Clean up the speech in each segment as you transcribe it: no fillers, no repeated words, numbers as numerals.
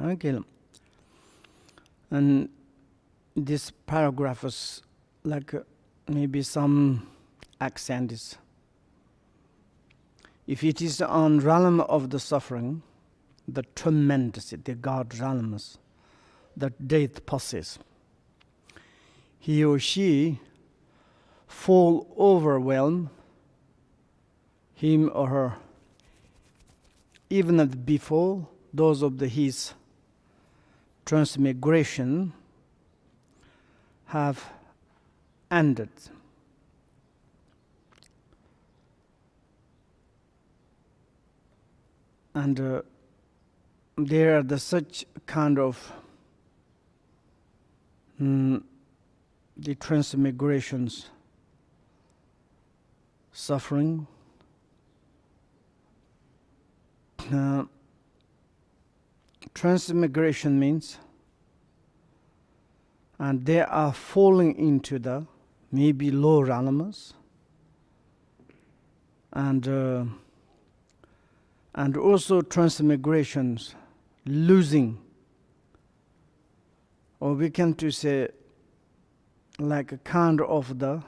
Okay. And this paragraph is like maybe some accent is. If it is on realm of the suffering, the tremendous, the God realms, the death process, he or she fall overwhelm him or her, even before those of his transmigration have ended. And there are such kind of the transmigrations suffering. Transmigration means, and they are falling into the maybe low realms, and also transmigrations losing, or we can to say like a kind of the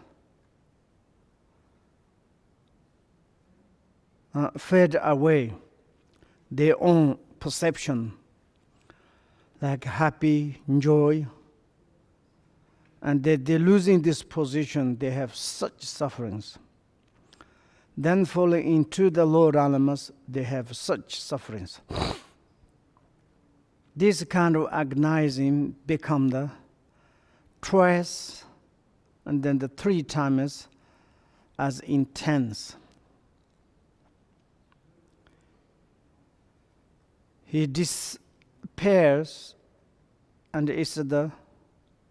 fade away their own perception, like happy, joy, and they're losing this position, they have such sufferings. Then falling into the low realms, they have such sufferings. This kind of agonizing become the twice, and then the 3 times as intense. He despairs and is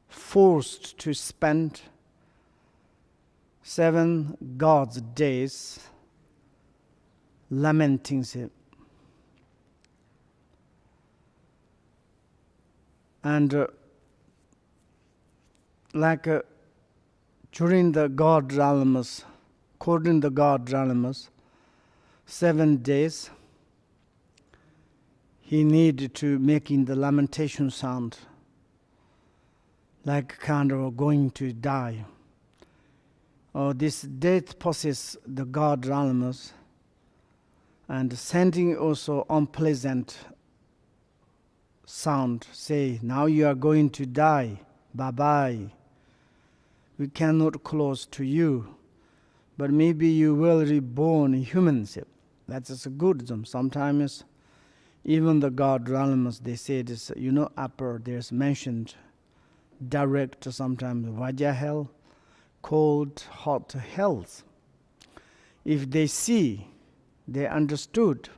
forced to spend 7 God's days lamenting him. And during the God realms, according to the God realms, 7 days, he needed to make in the lamentation sound, like kind of going to die. Or this death possesses the God realms, and sending also unpleasant sound, say, now you are going to die, bye-bye. We cannot close to you, but maybe you will reborn humans. That's a good. Sometimes even the God realms, they say this, upper, there's mentioned direct, sometimes Vajra hell, cold, hot hells. If they see, they understood,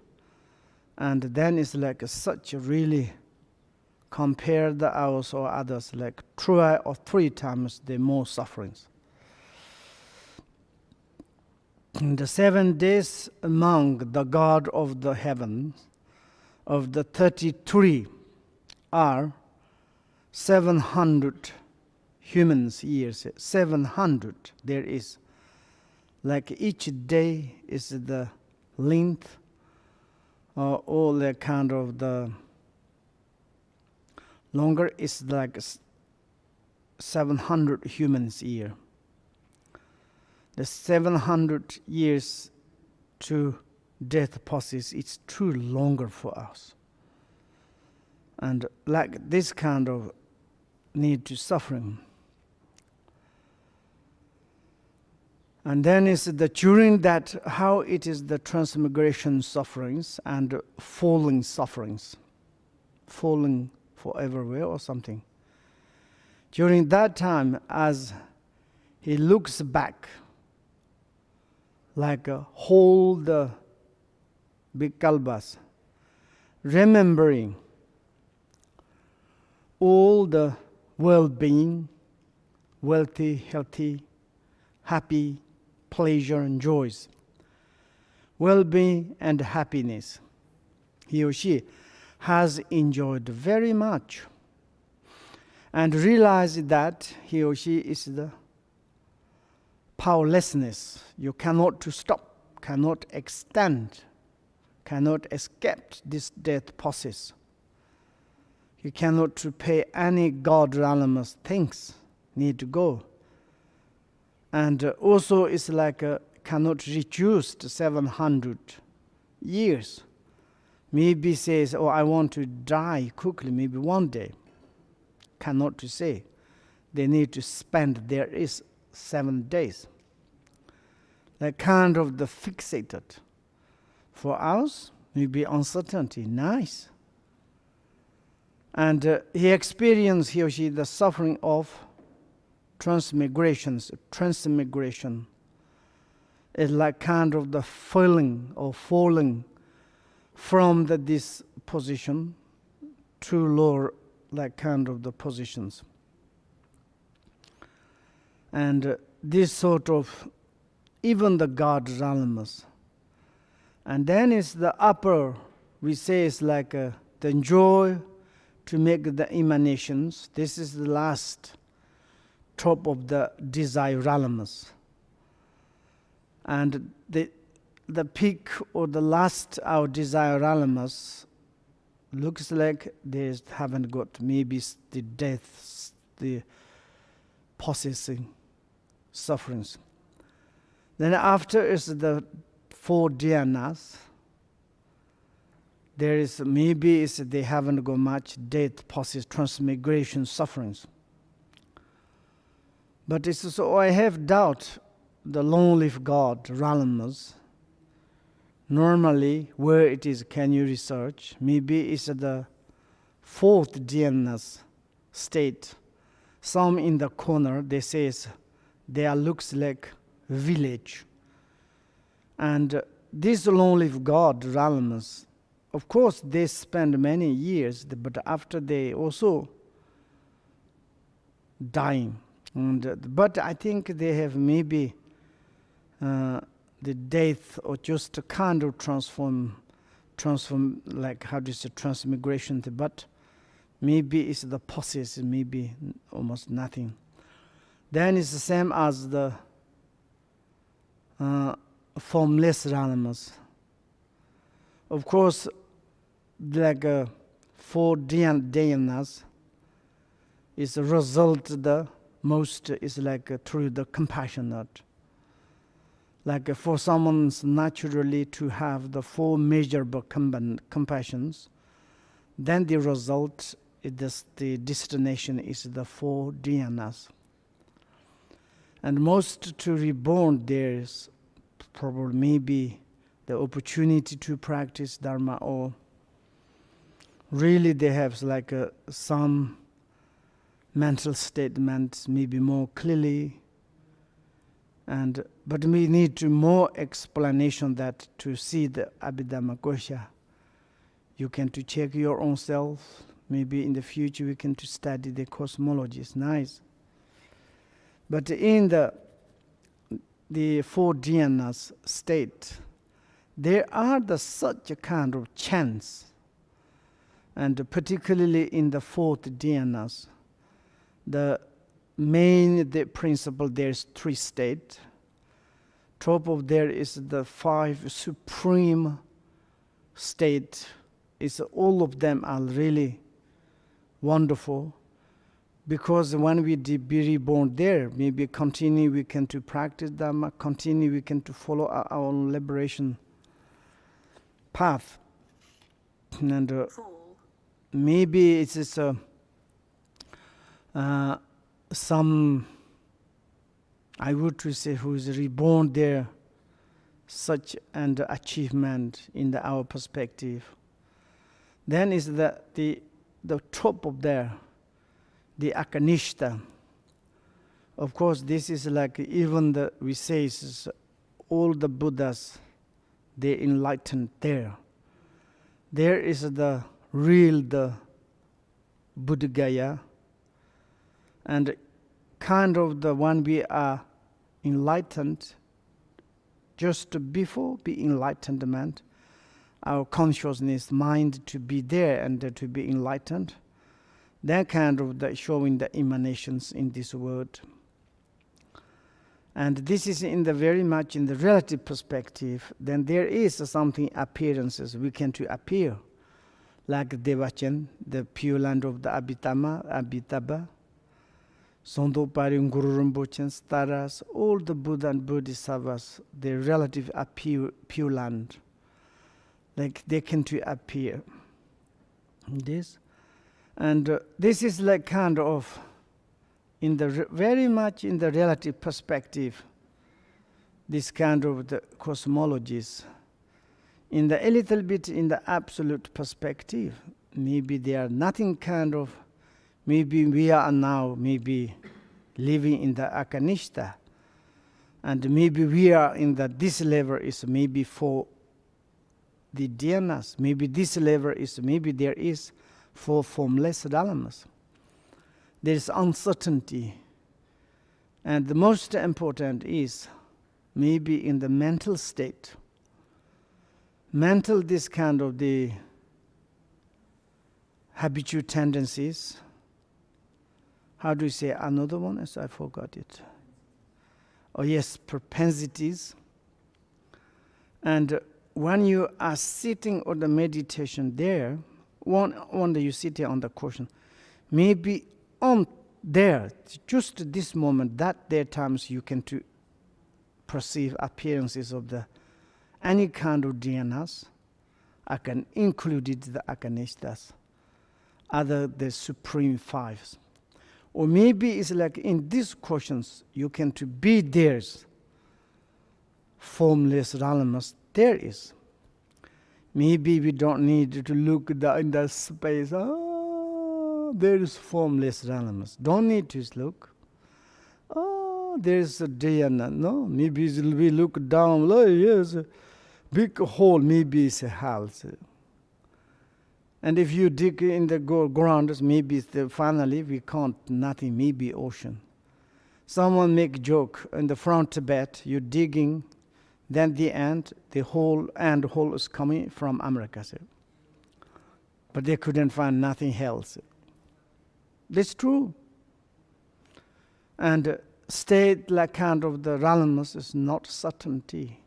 and then it's like such a really compare the ours or others, like 2 or 3 times the more sufferings. In the 7 days among the God of the heavens, of the 33 are 700 humans years. 700 there is. Like each day is the length or the kind of the longer is like 700 humans year. The 700 years to death process, it's too longer for us. And like this kind of need to suffering. And then is the during that, how it is the transmigration sufferings and falling sufferings. Falling for everywhere or something. During that time, as he looks back, like hold the big kalbas, remembering all the well-being, wealthy, healthy, happy, pleasure and joys, well-being and happiness, he or she has enjoyed very much, and realize that he or she is the powerlessness. You cannot to stop, cannot extend, cannot escape this death process. You cannot to pay any God Ralamas things, need to go. And also it's like cannot reduce to 700 years. Maybe says, oh, I want to die quickly, maybe one day. Cannot to say. They need to spend, there is 7 days. That kind of the fixated. For us, maybe uncertainty, nice. And he experienced, he or she, the suffering of transmigrations. Transmigration is like kind of the falling or falling from this position to lower, like kind of the positions. And this sort of, even the God Ralamas. And then is the upper, we say is like the joy to make the emanations. This is the last top of the desire Ralamas. And the peak or the last our desire Ralamas looks like they haven't got maybe the deaths, the possessing sufferings. Then after is the 4 dhyanas. There is maybe is they haven't got much death, possess, transmigration, sufferings. But it's so I have doubt the long-lived God, Ralamas. Normally, where it is, can you research? Maybe it's the 4th dhyanas state. Some in the corner, they say there looks like village. And this long-lived God, Ralamas, of course, they spend many years, but after they also dying. But I think they have maybe the death or just a kind of transform, like how do you say, transmigration. But maybe it's the process, maybe almost nothing. Then it's the same as the formless Ralamas. Of course, like 4 dhyanas is a result, the most is like through the compassionate. Like for someone's naturally to have the 4 measurable compassions, then the result, the destination is the 4 dhyanas. And most to reborn, there is probably maybe the opportunity to practice Dharma, or really they have like some mental statements, maybe more clearly. But we need to more explanation that to see the Abhidhamma Kosha. You can to check your own self. Maybe in the future we can to study the cosmology. It's nice. But in the 4 dhyanas state, there are such a kind of chance, and particularly in the 4th dhyanas, the principle there is 3 states. Top of there is the 5 supreme state. Is all of them are really wonderful, because when we be reborn there, maybe continue we can to practice Dhamma, continue we can to follow our own liberation path. And maybe it's just some, I would to say, who is reborn there, such an achievement in our perspective. Then is the top of there, the Akanishta. Of course, this is like even we say is all the Buddhas, they enlightened there. There is the real, the Buddhagaya, and kind of the one we are enlightened just before be enlightenment, our consciousness, mind to be there and to be enlightened. That kind of showing the emanations in this world. And this is in the very much in the relative perspective. Then there is something appearances we can to appear, like Devachan, the Pure Land of the Abhidhamma, Sondopari, Guru Rinpoche, Taras, all the Buddha and Bodhisattvas, their relative are pure land. Like they can to appear. This. And this is like kind of, very much in the relative perspective, this kind of the cosmologies. In the a little bit in the absolute perspective, maybe they are nothing kind of, maybe we are now maybe living in the Akanishta, and maybe we are in this level is maybe for the dhyanas, maybe this level is, maybe there is for formless dhalamas. There is uncertainty, and the most important is maybe in the mental state. Mental, this kind of the habitual tendencies. How do you say another one? Yes, I forgot it. Oh yes, propensities. And when you are sitting on the meditation there, one day you sit here on the cushion, maybe on there, just this moment, that there times you can to perceive appearances of the any kind of dhyanas. I can include it the akanishtas, other the supreme fives. Or maybe it's like in these questions you can to be theirs, formless dhalamas, there is. Maybe we don't need to look in the space. There is formless dhalamas. Don't need to look. There is a dhyana. No, maybe we look down. Oh, yes, a big hole. Maybe it's a house. And if you dig in the ground, maybe it's finally we can't nothing. Maybe ocean. Someone make joke in the front Tibet. You're digging. Then the ant, the whole ant hole is coming from America. But they couldn't find nothing else. That's true. And state like kind of the realms is not certainty.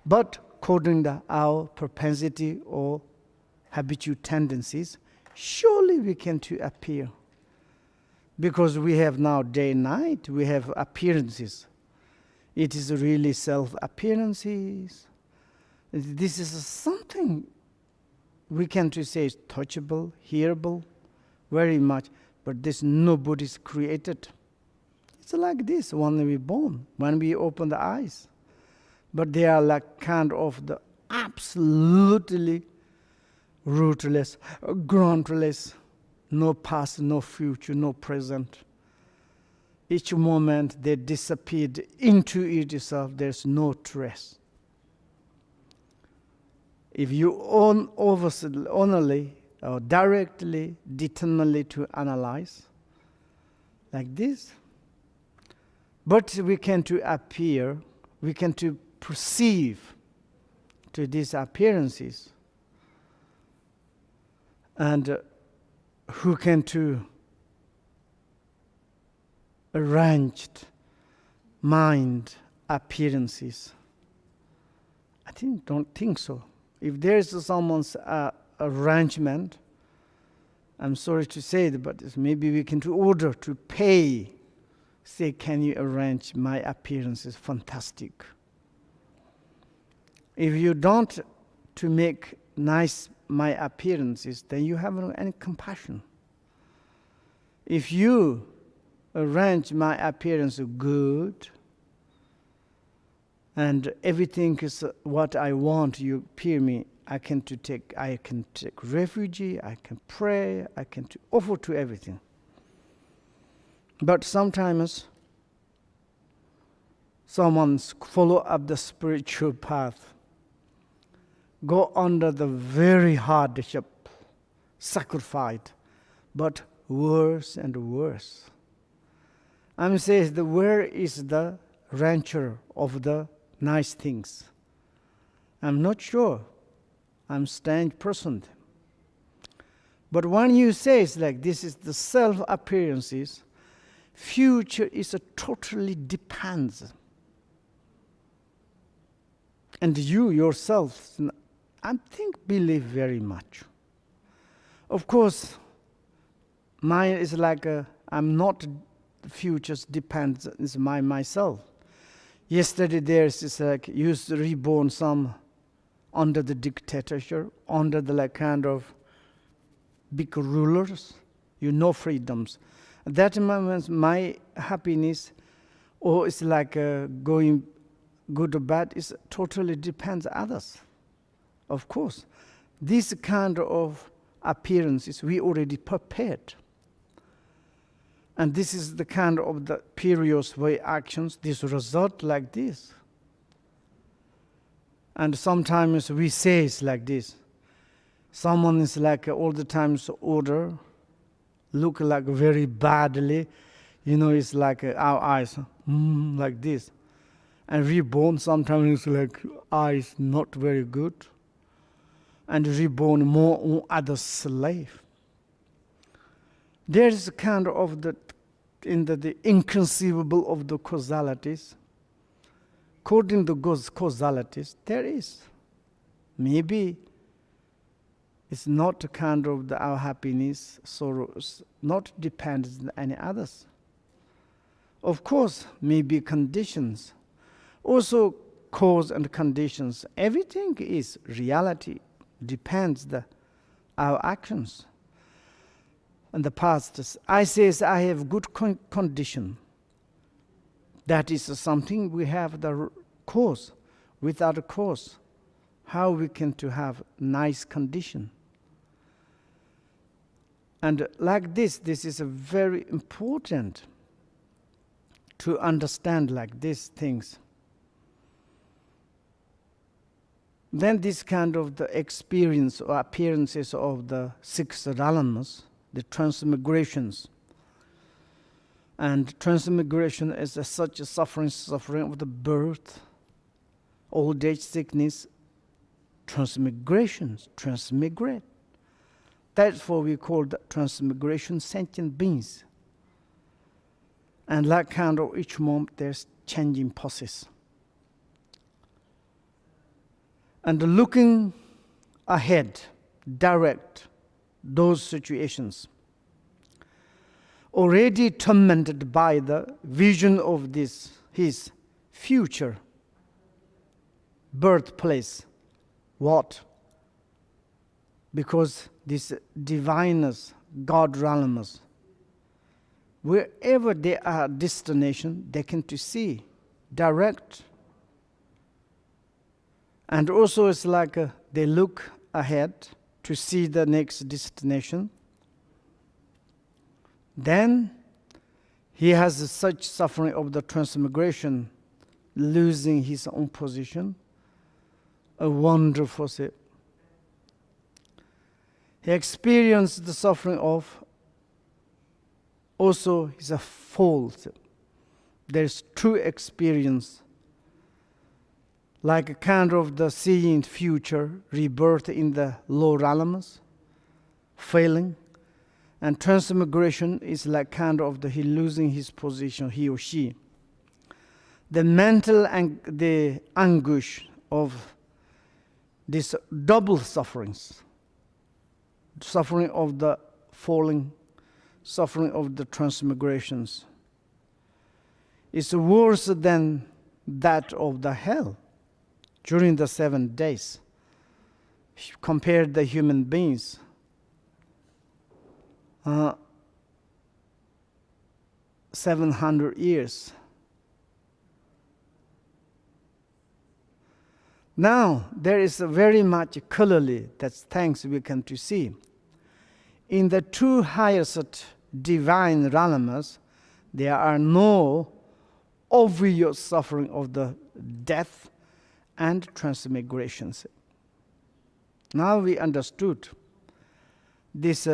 But according to our propensity or habitual tendencies, surely we can to appear. Because we have now day and night, we have appearances. It is really self-appearances. This is something we can to say is touchable, hearable, very much, but this nobody's created. It's like this when we're born, when we open the eyes. But they are like kind of the absolutely rootless, groundless, no past, no future, no present. Each moment they disappeared into itself, there's no trace. If you only or directly, determinedly to analyze, like this, but we can to appear, we can to perceive to these appearances, and who can to arranged mind appearances. Don't think so. If there is someone's arrangement, I'm sorry to say it, but maybe we can to order to pay. Say, can you arrange my appearances? Fantastic. If you don't to make nice my appearances, then you have no any compassion. If you arrange my appearance good, and everything is what I want, you appear me, I can take refuge, I can pray, I can offer to everything. But sometimes someone's follow up the spiritual path, go under the very hardship, sacrificed, but worse and worse. I'm saying where is the rancher of the nice things? I'm not sure. I'm strange person. But when you say it's like this is the self-appearances, future is a totally depends. And you yourself, I think, believe very much. Of course, mine is like I'm not futures depends. It's myself. Yesterday there's like used to reborn some under the dictatorship, under the like kind of big rulers, freedoms. At that moment, my happiness, or it's like going good or bad, is totally depends others. Of course, this kind of appearances we already prepared. And this is the kind of the periodic way actions, this result like this. And sometimes we say it's like this. Someone is like all the times order, look like very badly, it's like our eyes, like this. And reborn sometimes it's like eyes not very good. And reborn more on other slave. There is a kind of the inconceivable of the causalities. According to those causalities, there is. Maybe it's not a kind of our happiness, sorrows, not depends on any others. Of course, maybe conditions. Also cause and conditions. Everything is reality, depends our actions. In the past, I says I have good condition. That is something we have the cause. Without a cause, how we can to have nice condition? And like this is a very important to understand like these things. Then this kind of the experience or appearances of the six realms, the transmigrations. And transmigration is such a suffering of the birth, old age, sickness, transmigrations, transmigrate. That's what we call the transmigration sentient beings. And like kind of each moment there's changing process. And looking ahead, direct those situations, already tormented by the vision of this, his future birthplace. What? Because this divineness, God realms, wherever they are destination, they can to see, direct. And also it's like they look ahead to see the next destination. Then he has such suffering of the transmigration, losing his own position. A wonderful thing. He experienced the suffering of also is a fault. There's true experience, like a kind of the seeing future, rebirth in the low realms, failing. And transmigration is like kind of he losing his position, he or she. The mental and the anguish of this double sufferings, suffering of the falling, suffering of the transmigrations, is worse than that of the hell during the 7 days. Compared the human beings, 700 years. Now there is a very much clearly that's thanks we can to see. In the two highest divine realms, there are no obvious suffering of the death and transmigrations. Now we understood this.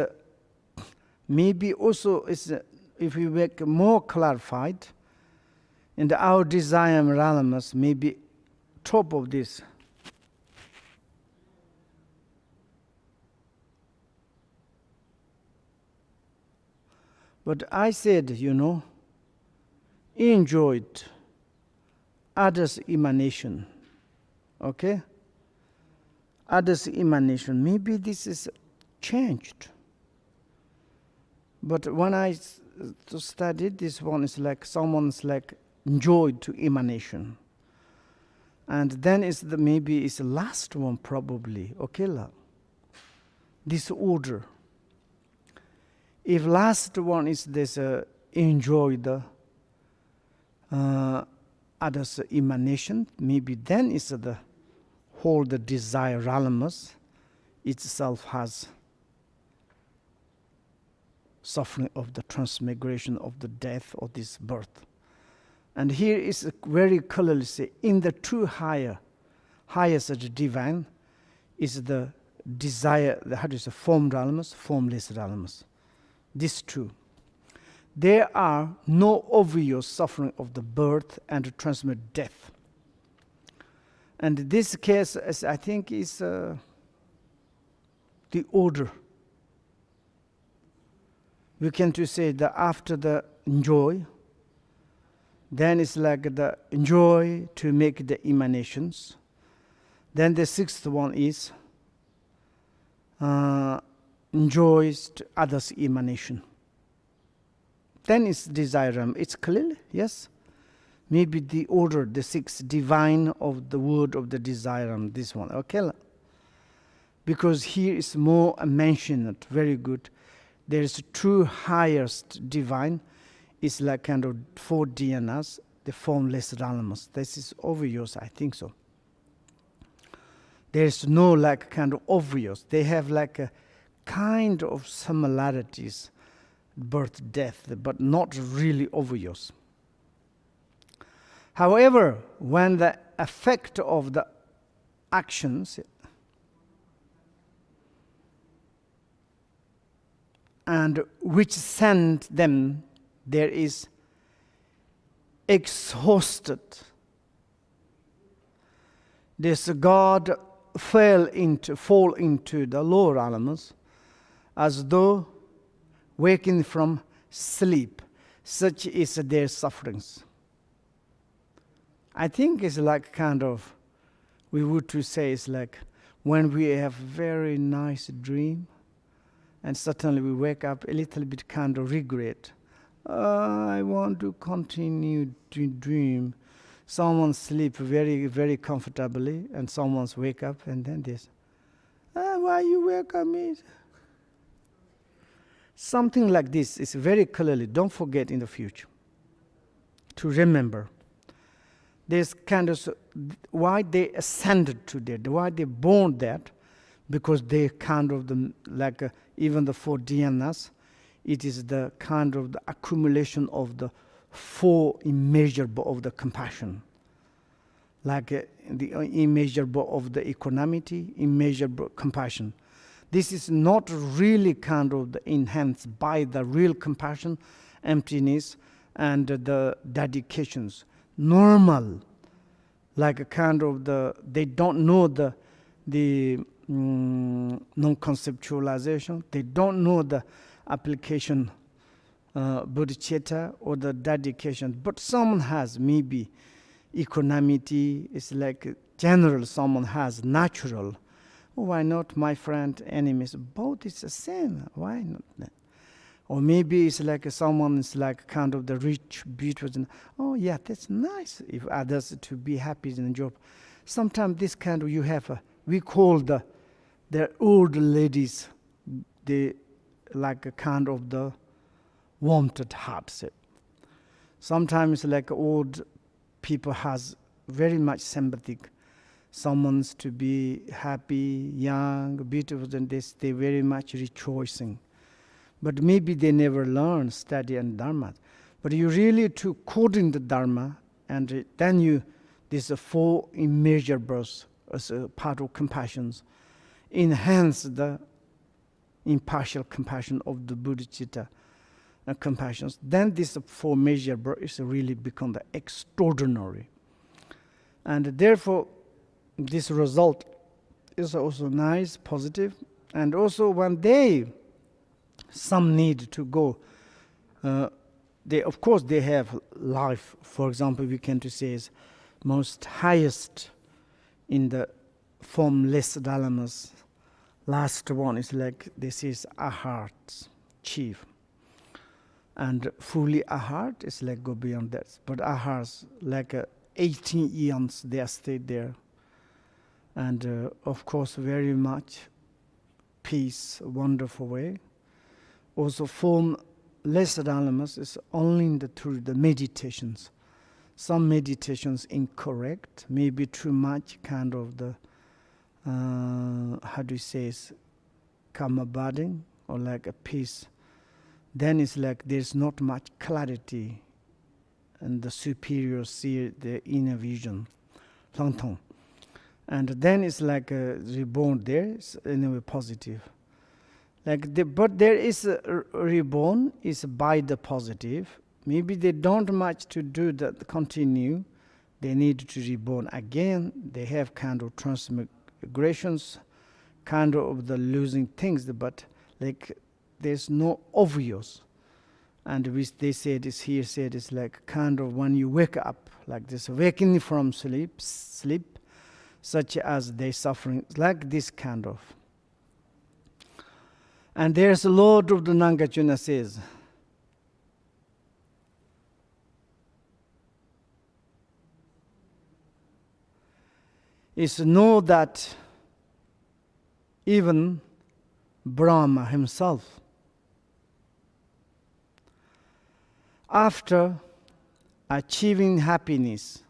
Maybe also is if we make more clarified, in our desire realms, maybe top of this. But I said, enjoyed others' emanation. Okay? Others' emanation. Maybe this is changed. But when I studied, this one is like someone's like enjoyed to emanation. And then is the maybe is the last one probably, okay, disorder. If last one is this enjoy the others emanation, maybe then is the whole the desire realms itself has suffering of the transmigration of the death of this birth. And here is very clearly say, in the true highest divine is the desire, how do you say, formed realms, formless realms. This true. There are no obvious suffering of the birth and transmit death. And this case, as I think, is the order. We can to say that after the enjoy, then it's like the enjoy to make the emanations. Then the sixth one is enjoys to others' emanation. Then it's desire. It's clear, yes? Maybe the order, the sixth divine of the word of the desire, this one, okay? Because here is more mentioned, very good. There is a true highest divine, is like kind of 4 dhyānas, the formless realms. This is obvious, I think so. There is no like kind of obvious. They have like a kind of similarities, birth, death, but not really obvious. However, when the effect of the actions and which send them, there is exhausted. This God fall into the lower elements as though waking from sleep. Such is their sufferings. I think it's like kind of, we would to say it's like when we have very nice dream and suddenly we wake up a little bit kind of regret. I want to continue to dream. Someone sleep very, very comfortably and someone's wake up and then this. Why you wake up me? Something like this is very clearly, don't forget in the future to remember. There's kind of, why they ascended to that, why they born that, because they kind of, like even the 4 dhyānas, it is the kind of the accumulation of the 4 immeasurable of the compassion. Like the immeasurable of the equanimity, immeasurable compassion. This is not really kind of enhanced by the real compassion, emptiness, and the dedications. Normal, like a kind of they don't know the non-conceptualization, they don't know the application, bodhicitta or the dedication, but someone has maybe equanimity, it's like general, someone has natural. Why not, my friend, enemies? Both is the same. Why not? Or maybe it's like someone is like kind of the rich, beautiful. Oh yeah, that's nice. If others to be happy in the job. Sometimes this kind of you have we call the old ladies, they like a kind of the wanted heart. Sometimes like old people has very much sympathetic. Someone's to be happy, young, beautiful, and this they very much rejoicing. But maybe they never learn study and dharma. But you really to code in the dharma, and then you these 4 immeasurables as a part of compassions, enhance the impartial compassion of the bodhicitta compassions. Then this 4 measurable is really become the extraordinary, and therefore this result is also nice, positive, and also when some need to go, they of course they have life. For example, we can to say is most highest in the formless dharmas. Last one is like this is a heart chief. And fully ahat is like go beyond that. But ahars, like 18 eons, they are stayed there. And of course, very much peace, wonderful way. Also, formless Dharmas is only through the meditations. Some meditations incorrect, maybe too much kind of the, how do you say, karma budding or like a peace. Then it's like there's not much clarity and the superior see the inner vision. And then it's like a reborn there, it's anyway positive. But there is a reborn is by the positive. Maybe they don't much to do that continue. They need to reborn again. They have kind of transmigrations, kind of the losing things, but like there's no obvious. And they say this here, said it's like kind of when you wake up, like this waking from sleep, such as they suffering, like this kind of. And there's a Lord of the Nagarjuna says, is to know that even Brahma himself, after achieving happiness,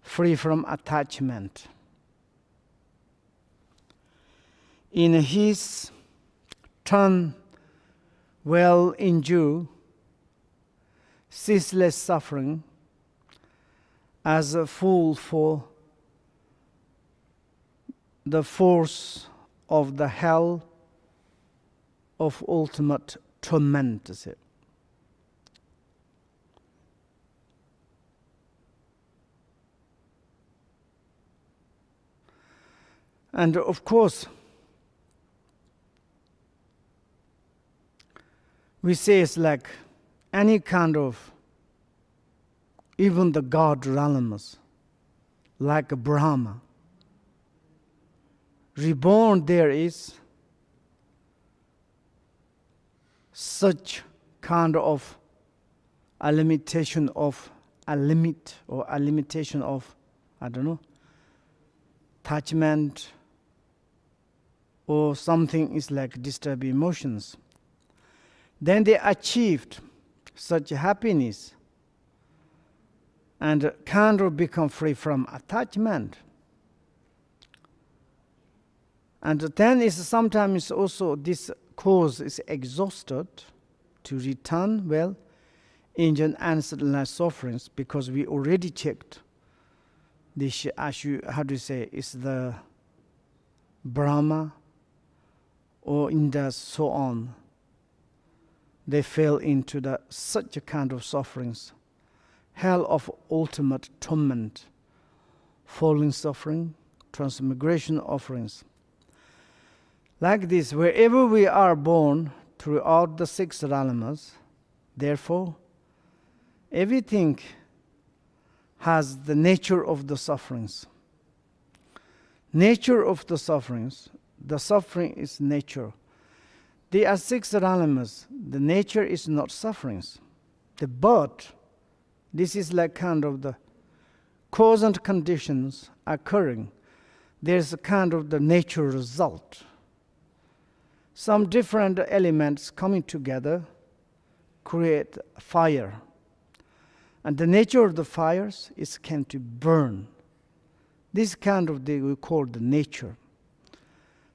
free from attachment, in his turn will endure ceaseless suffering as a fool for the force of the hell of ultimate torment. And of course, we say it's like any kind of, even the God realms, like Brahma, reborn there is such kind of a limitation of, a limitation of, I don't know, attachment, or something is like disturbed emotions. Then they achieved such happiness and kind of become free from attachment. And then is sometimes also this cause is exhausted to return, well, in ancestral sufferings, because we already checked this, how do you say, is the Brahma or in the so on. They fell into the such a kind of sufferings, hell of ultimate torment, falling suffering, transmigration offerings. Like this, wherever we are born throughout the 6 realms, therefore, everything has the nature of the sufferings. Nature of the sufferings, the suffering is nature. There are 6 realms. The nature is not sufferings. But this is like kind of the cause and conditions occurring. There's a kind of the nature result. Some different elements coming together create fire. And the nature of the fires is can to burn. This kind of we call the nature.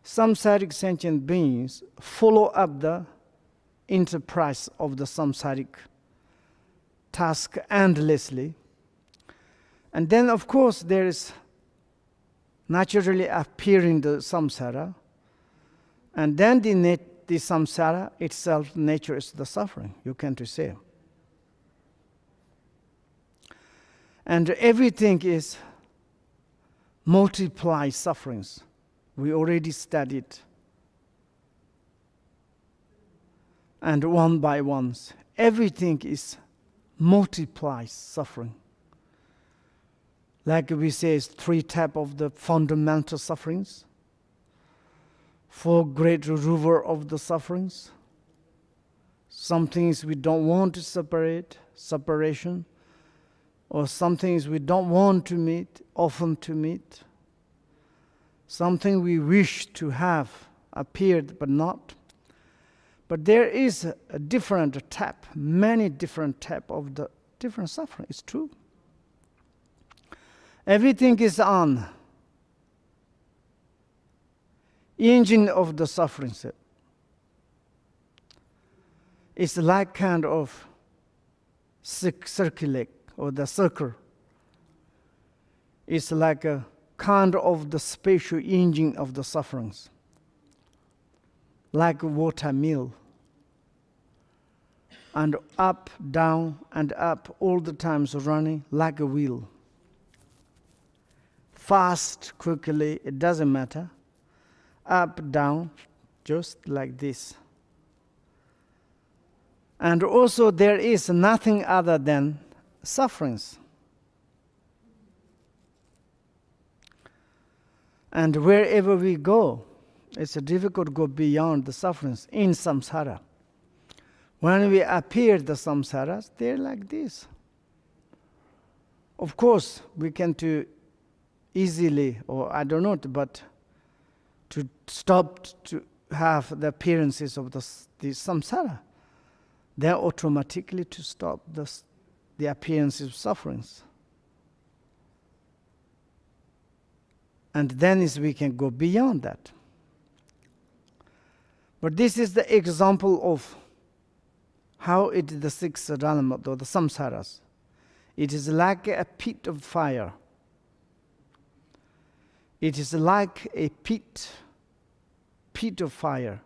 Samsaric sentient beings follow up the enterprise of the samsaric task endlessly. And then, of course, there is naturally appearing the samsara. And then the samsara itself, nature is the suffering, you can to say. And everything is multiply sufferings. We already studied. And one by one, everything is multiply suffering. Like we say, it's 3 types of the fundamental sufferings, 4 great river of the sufferings, Some things we don't want to separation, or some things we don't want to meet, often to meet. Something we wish to have appeared but not. But there is a different type, many different type of the different suffering. It's true. Everything is on engine of the suffering. It's like kind of circulate or the circle. It's like a kind of the spatial engine of the sufferings, like a water mill, and up, down, and up all the times running like a wheel. Fast, quickly, it doesn't matter. Up, down, just like this. And also there is nothing other than sufferings. And wherever we go, it's difficult to go beyond the sufferings in samsara. When we appear the samsaras, they're like this. Of course, we can to easily, or I don't know, but to stop to have the appearances of the samsara, then automatically to stop the appearances of sufferings. And then we can go beyond that. But this is the example of how it is the six dharma, or the samsaras. It is like a pit of fire. It is like a pit of fire.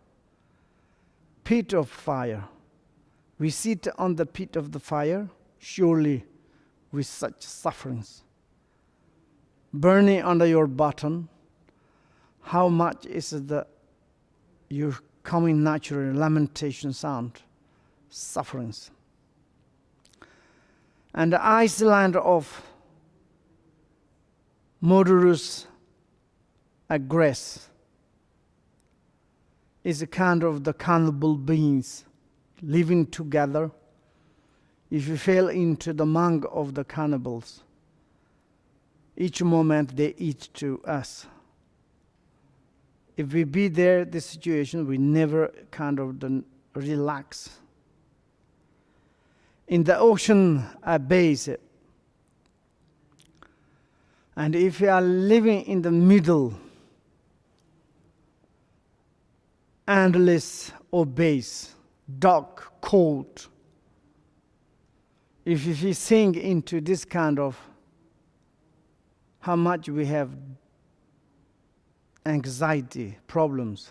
Pit of fire. We sit on the pit of the fire, surely with such sufferings. Burning under your button, how much is your coming natural lamentation sound? Sufferings. And the Iceland of murderous aggress is a kind of the cannibal beings living together. If you fell into the mung of the cannibals, each moment they eat to us. If we be there, this situation, we never kind of relax. In the ocean abyss, and if you are living in the middle, endless abyss, dark, cold, if you sink into this kind of how much we have anxiety, problems,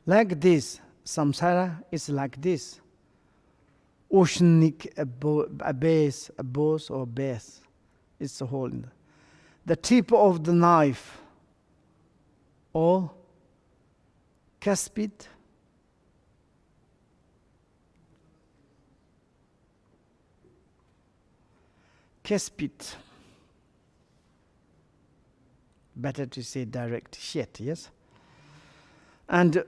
like this, samsara is like this. Oceanic abyss, or base. It's a hole in the tip of the knife, or caspit. Caspit. Better to say direct shit, yes? And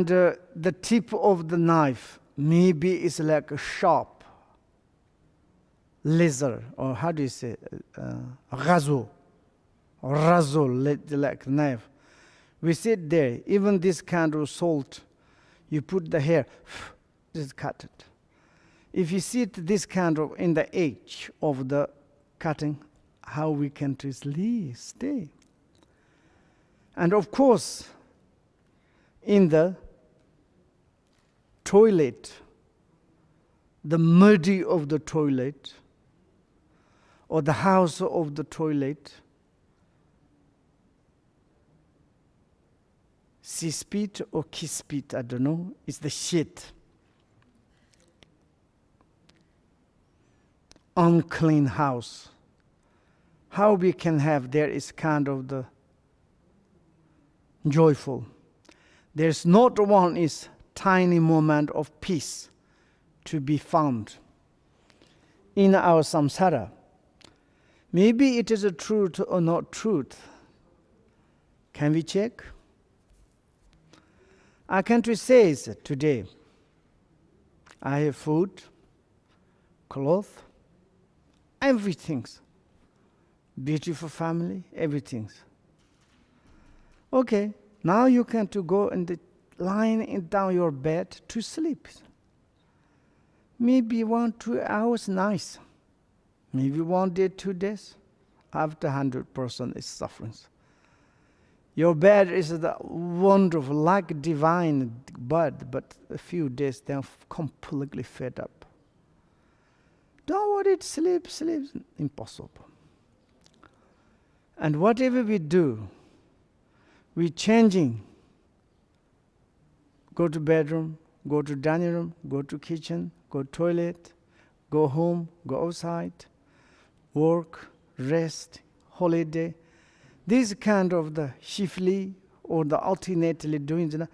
the tip of the knife maybe is like a sharp laser, or how do you say, razor, like knife. We sit there, even this kind of salt, you put the hair, just cut it. If you sit this kind of in the edge of the cutting, how we can stay. And of course, in the toilet, the muddy of the toilet, or the house of the toilet, C-spit or kiss-spit, I don't know, it's the shit. Unclean house. How we can have, there is kind of the joyful. There's not one is tiny moment of peace to be found in our samsara. Maybe it is a truth or not truth. Can we check? Our country says today, I have food, clothes, everything. Beautiful family, everything. Okay, now you can to go and lying down your bed to sleep. Maybe 1-2 hours, nice. Maybe 1 day, 2 days. After 100% is suffering. Your bed is the wonderful, like divine bud, but a few days they're completely fed up. Don't worry, sleep. Impossible. And whatever we do, we're changing. Go to bedroom, go to dining room, go to kitchen, go toilet, go home, go outside, work, rest, holiday. This kind of the shiftly or the alternately doing,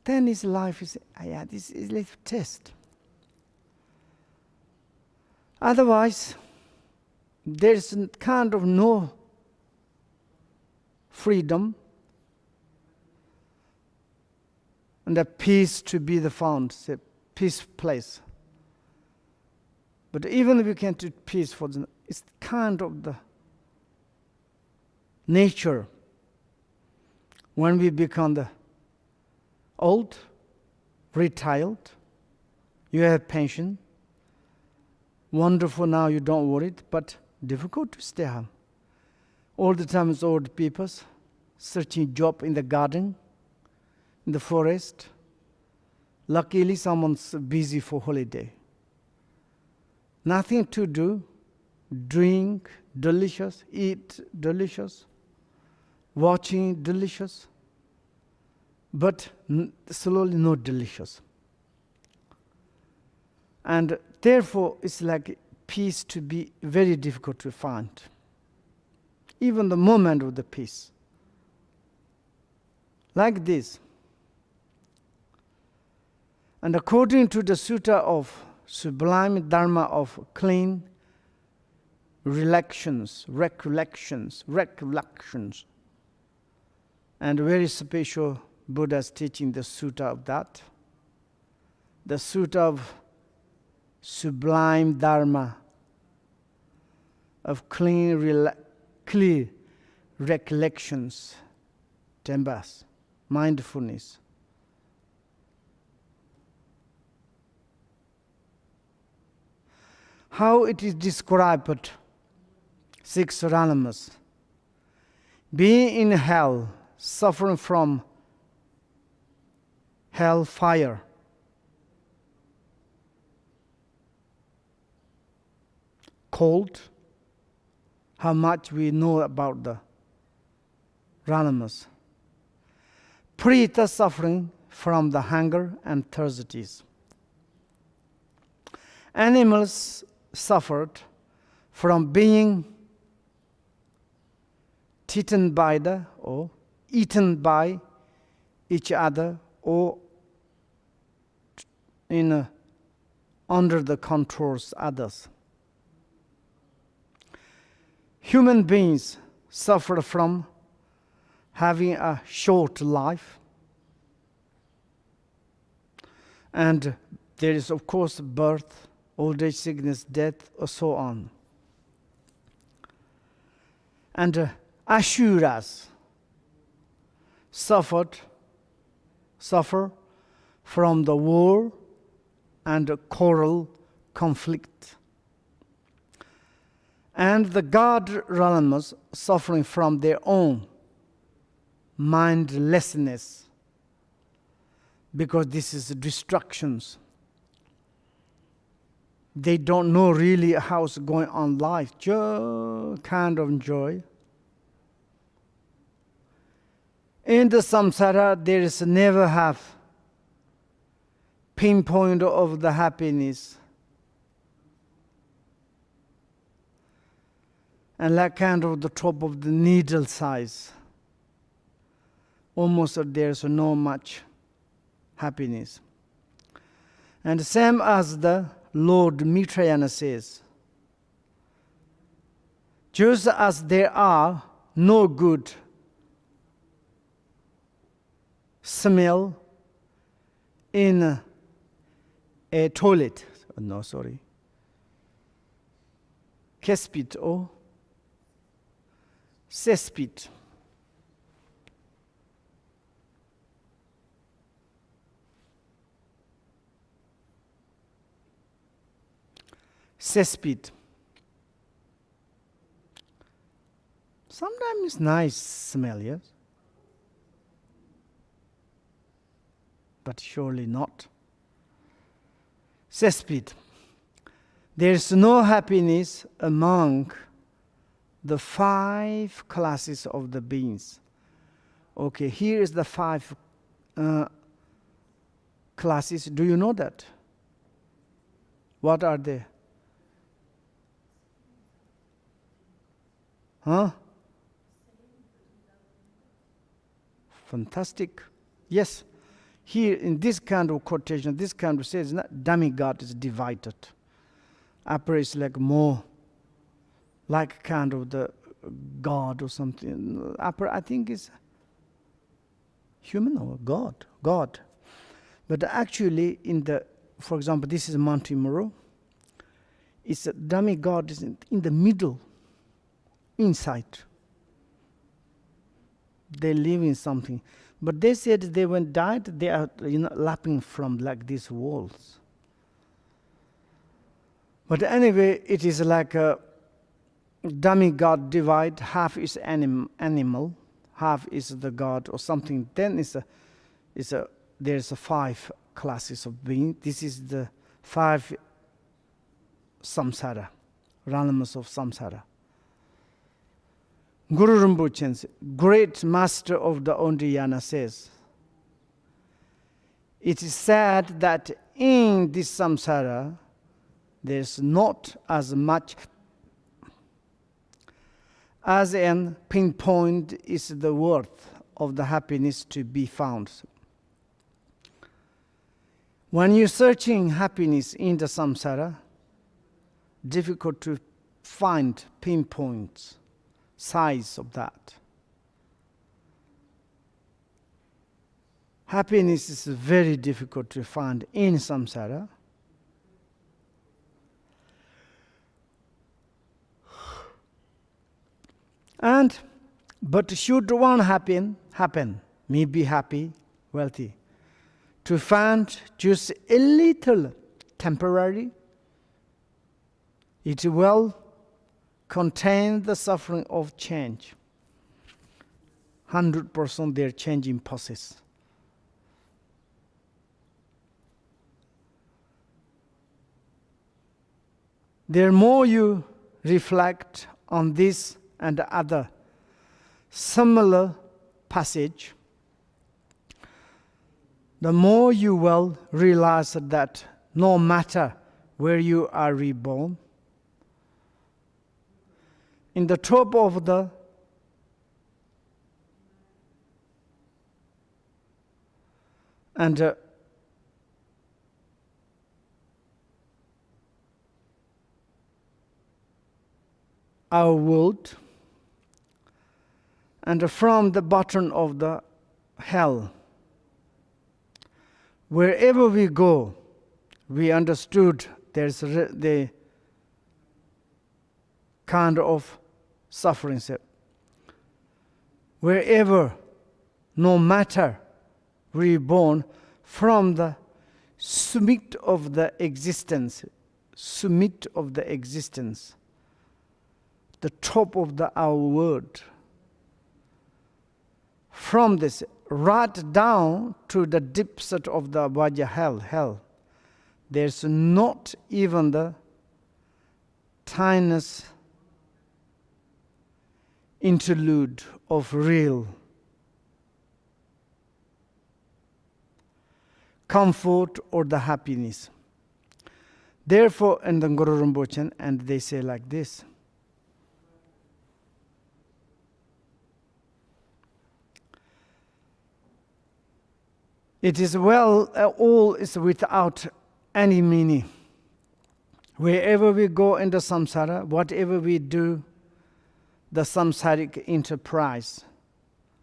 then his life is, this is a test. Otherwise, there's kind of no freedom and a peace to be the found, a peace place. But even if you can't do peace for them, it's kind of the nature. When we become the old, retired, you have pension, wonderful now, you don't worry, but difficult to stay home. All the time it's old people searching job in the garden, in the forest. Luckily someone's busy for holiday. Nothing to do, drink delicious, eat delicious, watching delicious, but slowly not delicious. And therefore it's like peace to be very difficult to find. Even the moment of the peace. Like this. And according to the sutta of sublime dharma of clean recollections, and very special Buddha's teaching the sutta of that. The sutta of sublime dharma of clear recollections, Tembas, mindfulness. How it is described, 6 realms. Being in hell, suffering from hell fire. Cold, how much we know about the realms. Preta suffering from the hunger and thirsts. Animals suffered from being eaten by each other or under the controls others. Human beings suffer from having a short life, and there is of course birth, old age, sickness, death, or so on. And Asuras suffer from the war and quarrel, conflict. And the God realms suffering from their own mindlessness, because this is distractions. They don't know really how's going on life, just kind of enjoy. In the samsara, there is never have pinpoint of the happiness. And like kind of the top of the needle size. Almost there's no much happiness. And same as the Lord Mitrayana says, just as there are no good smell, in a toilet. No, sorry. Kespit or cesspit. Cesspit. Sometimes it's nice smell, yes? But surely not. Cesspit. There is no happiness among the 5 classes of the beings. Okay, here is the 5 classes. Do you know that? What are they? Huh? Fantastic. Yes. Here in this kind of quotation, this kind of says, demigod is divided. Upper is like more, like kind of the God or something. Upper, I think, is human or God. God. But actually, for example, this is Mount Imuro. It's a demigod is in the middle, inside. They live in something. But they said they when died, they are lapping from like these walls. But anyway, it is like a demigod divide. Half is animal, half is the God or something. Then there's 5 classes of being. This is the 5 samsara, realms of samsara. Guru Rinpoche, great master of the Ondriyana, says, it is said that in this samsara, there's not as much as an pinpoint is the worth of the happiness to be found. When you're searching happiness in the samsara, difficult to find pinpoints. Size of that. Happiness is very difficult to find in samsara. But should one happen, me be happy, wealthy, to find just a little temporary, it will contain the suffering of change. 100% their changing process. The more you reflect on this and other similar passage, the more you will realize that no matter where you are reborn, in the top of our world, and from the bottom of the hell, wherever we go, we understood there's the kind of suffering. Wherever, no matter reborn, from the summit of the existence, the top of our world, from this right down to the depths of the Vajja hell, there's not even the tiniest interlude of real comfort or the happiness. Therefore, in the Guru Rinpoche, and they say like this, it is well, all is without any meaning. Wherever we go in the samsara, whatever we do, the samsaric enterprise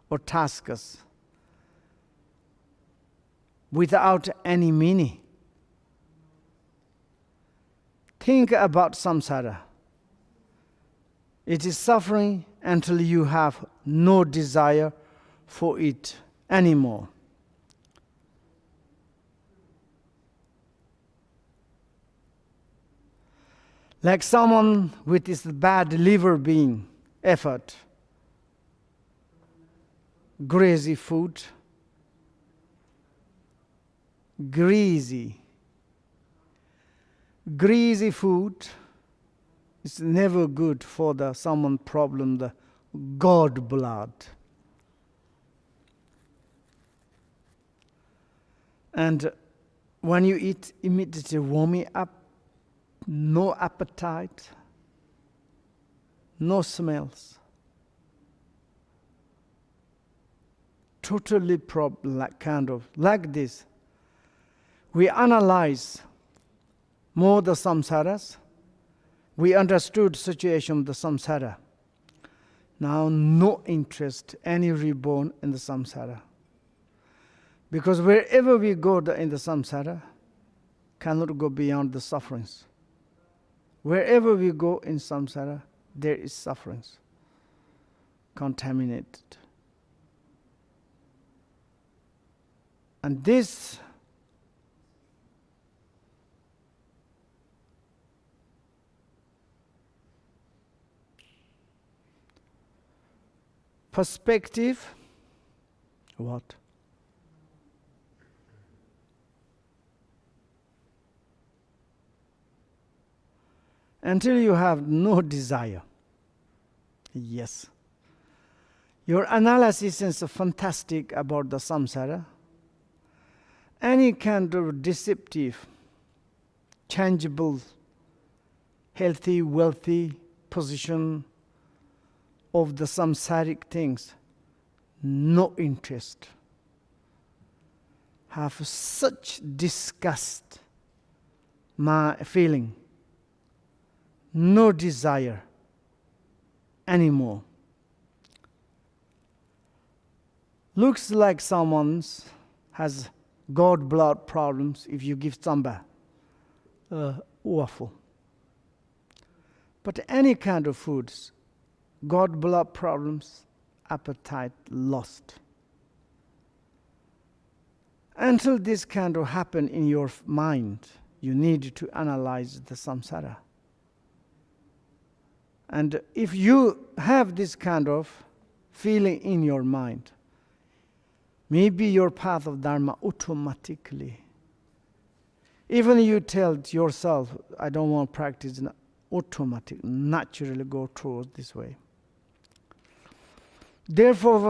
or tasks, without any meaning. Think about samsara. It is suffering until you have no desire for it anymore. Like someone with this bad liver being effort, greasy food, greasy food is never good for the someone problem, the God blood. And when you eat, immediately warming up, no appetite, no smells. Totally like this. We analyze more the samsaras. We understood situation of the samsara. Now no interest, any reborn in the samsara. Because wherever we go in the samsara, cannot go beyond the sufferings. Wherever we go in samsara, there is sufferings, contaminated. And this perspective, what? Until you have no desire. Yes. Your analysis is fantastic about the samsara. Any kind of deceptive, changeable, healthy, wealthy position of the samsaric things, no interest. Have such disgust, my feeling. No desire anymore. Looks like someone has God blood problems if you give tsamba. Awful. But any kind of foods, God blood problems, appetite lost. Until this kind of happen in your mind, you need to analyze the samsara. And if you have this kind of feeling in your mind, maybe your path of Dharma automatically. Even you tell yourself, I don't want to practice, automatic, naturally go towards this way. Therefore,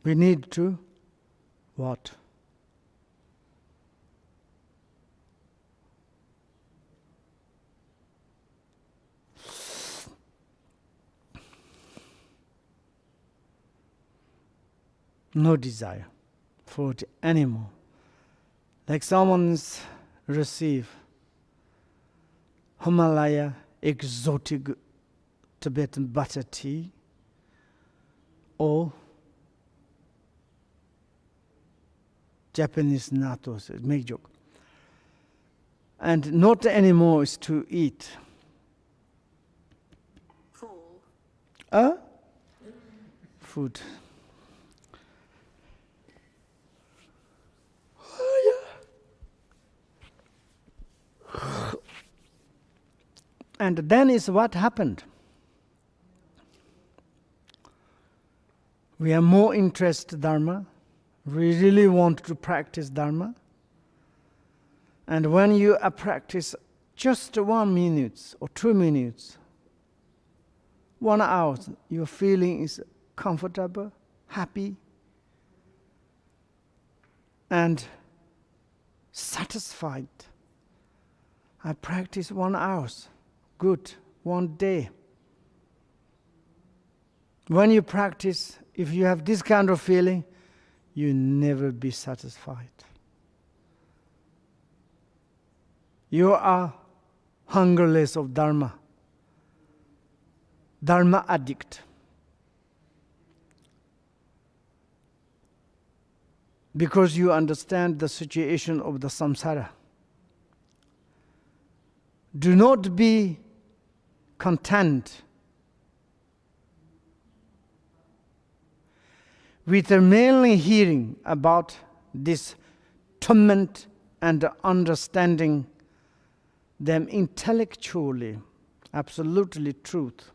we need to what? No desire for it anymore. Like someone's receive Himalaya exotic Tibetan butter tea or Japanese nattos, make joke. And not anymore is to eat. Food. And then is what happened. We are more interested in Dharma. We really want to practice Dharma. And when you practice just 1 minute or 2 minutes, 1 hour, your feeling is comfortable, happy, and satisfied. I practice 1 hour, good, 1 day. When you practice, if you have this kind of feeling, you never be satisfied. You are hungerless of Dharma, Dharma addict. Because you understand the situation of the samsara. Do not be content with merely hearing about this torment and understanding them intellectually, absolutely truth.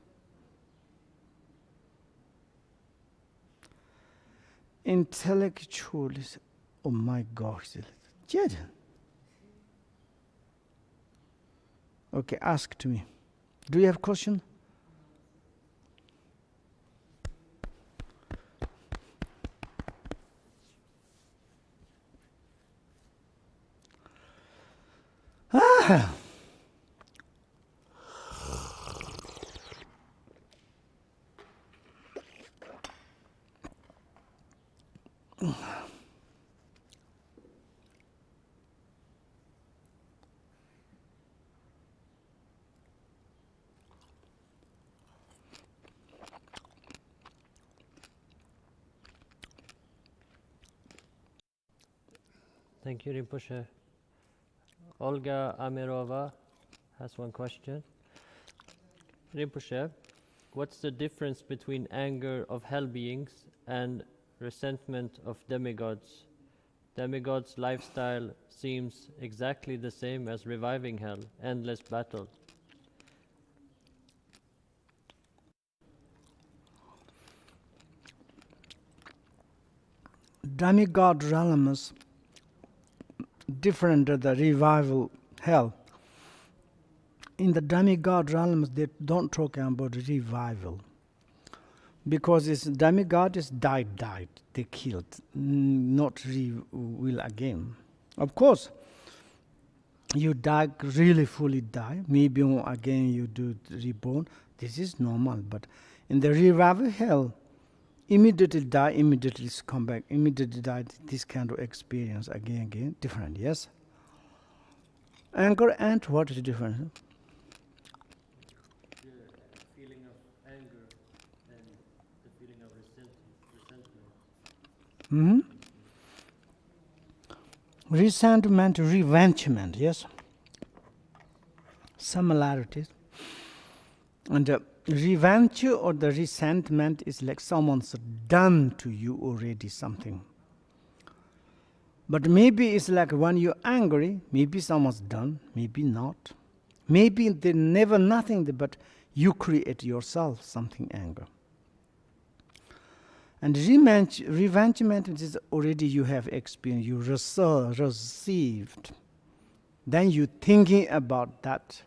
Intellectually, oh my gosh. Okay, ask to me. Do you have question? Thank you, Rinpoche. Olga Amirova has one question. Rinpoche, what's the difference between anger of hell beings and resentment of demigods? Demigods' lifestyle seems exactly the same as reviving hell, endless battle. Demigod realms different than the revival hell. In the demigod realms, they don't talk about revival. Because it's demigod is died, they killed, not will again. Of course, you die, really fully die, maybe again you do reborn, this is normal, but in the revival hell, immediately die, immediately come back, immediately die, this kind of experience again, different, yes? Anger and what is different? The feeling of anger and the feeling of resentment. Resentment, revengement, yes? Similarities. And revenge or the resentment is like someone's done to you already something. But maybe it's like when you're angry, maybe someone's done, maybe not. Maybe they never nothing, but you create yourself something anger. And revengement is already you have experienced, you received. Then you thinking about that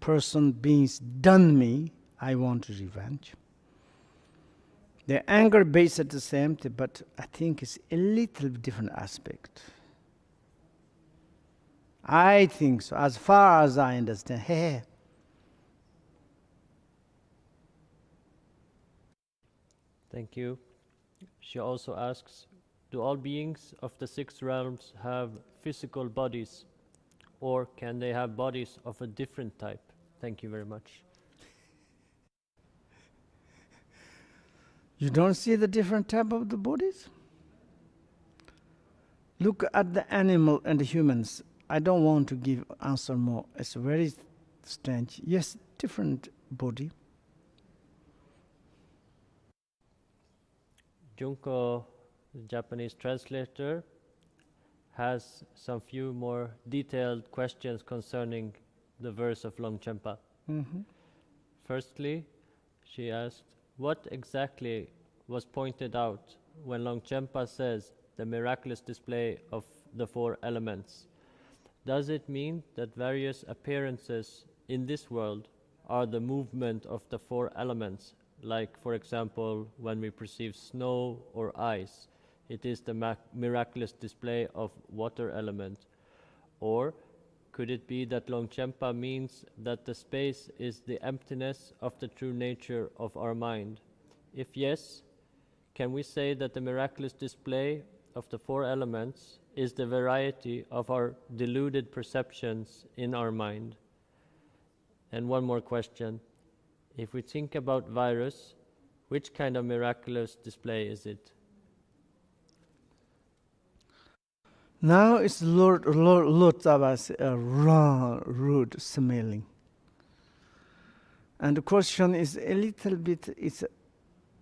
person being done me, I want revenge. The anger base at the same thing, but I think it's a little different aspect. I think so, as far as I understand. Hey. Thank you. She also asks, do all beings of the six realms have physical bodies, or can they have bodies of a different type? Thank you very much. You don't see the different type of the bodies? Look at the animal and the humans. I don't want to give answer more. It's very strange. Yes, different body. Junko, the Japanese translator, has some few more detailed questions concerning the verse of Longchenpa. Firstly, she asked, what exactly was pointed out when Longchenpa says the miraculous display of the four elements? Does it mean that various appearances in this world are the movement of the four elements? Like, for example, when we perceive snow or ice, it is the miraculous display of water element. Or could it be that Longchenpa means that the space is the emptiness of the true nature of our mind? If yes, can we say that the miraculous display of the four elements is the variety of our deluded perceptions in our mind. And one more question. If we think about virus, which kind of miraculous display is it? Now it's lots of us raw, rude smelling. And the question is a little bit, it's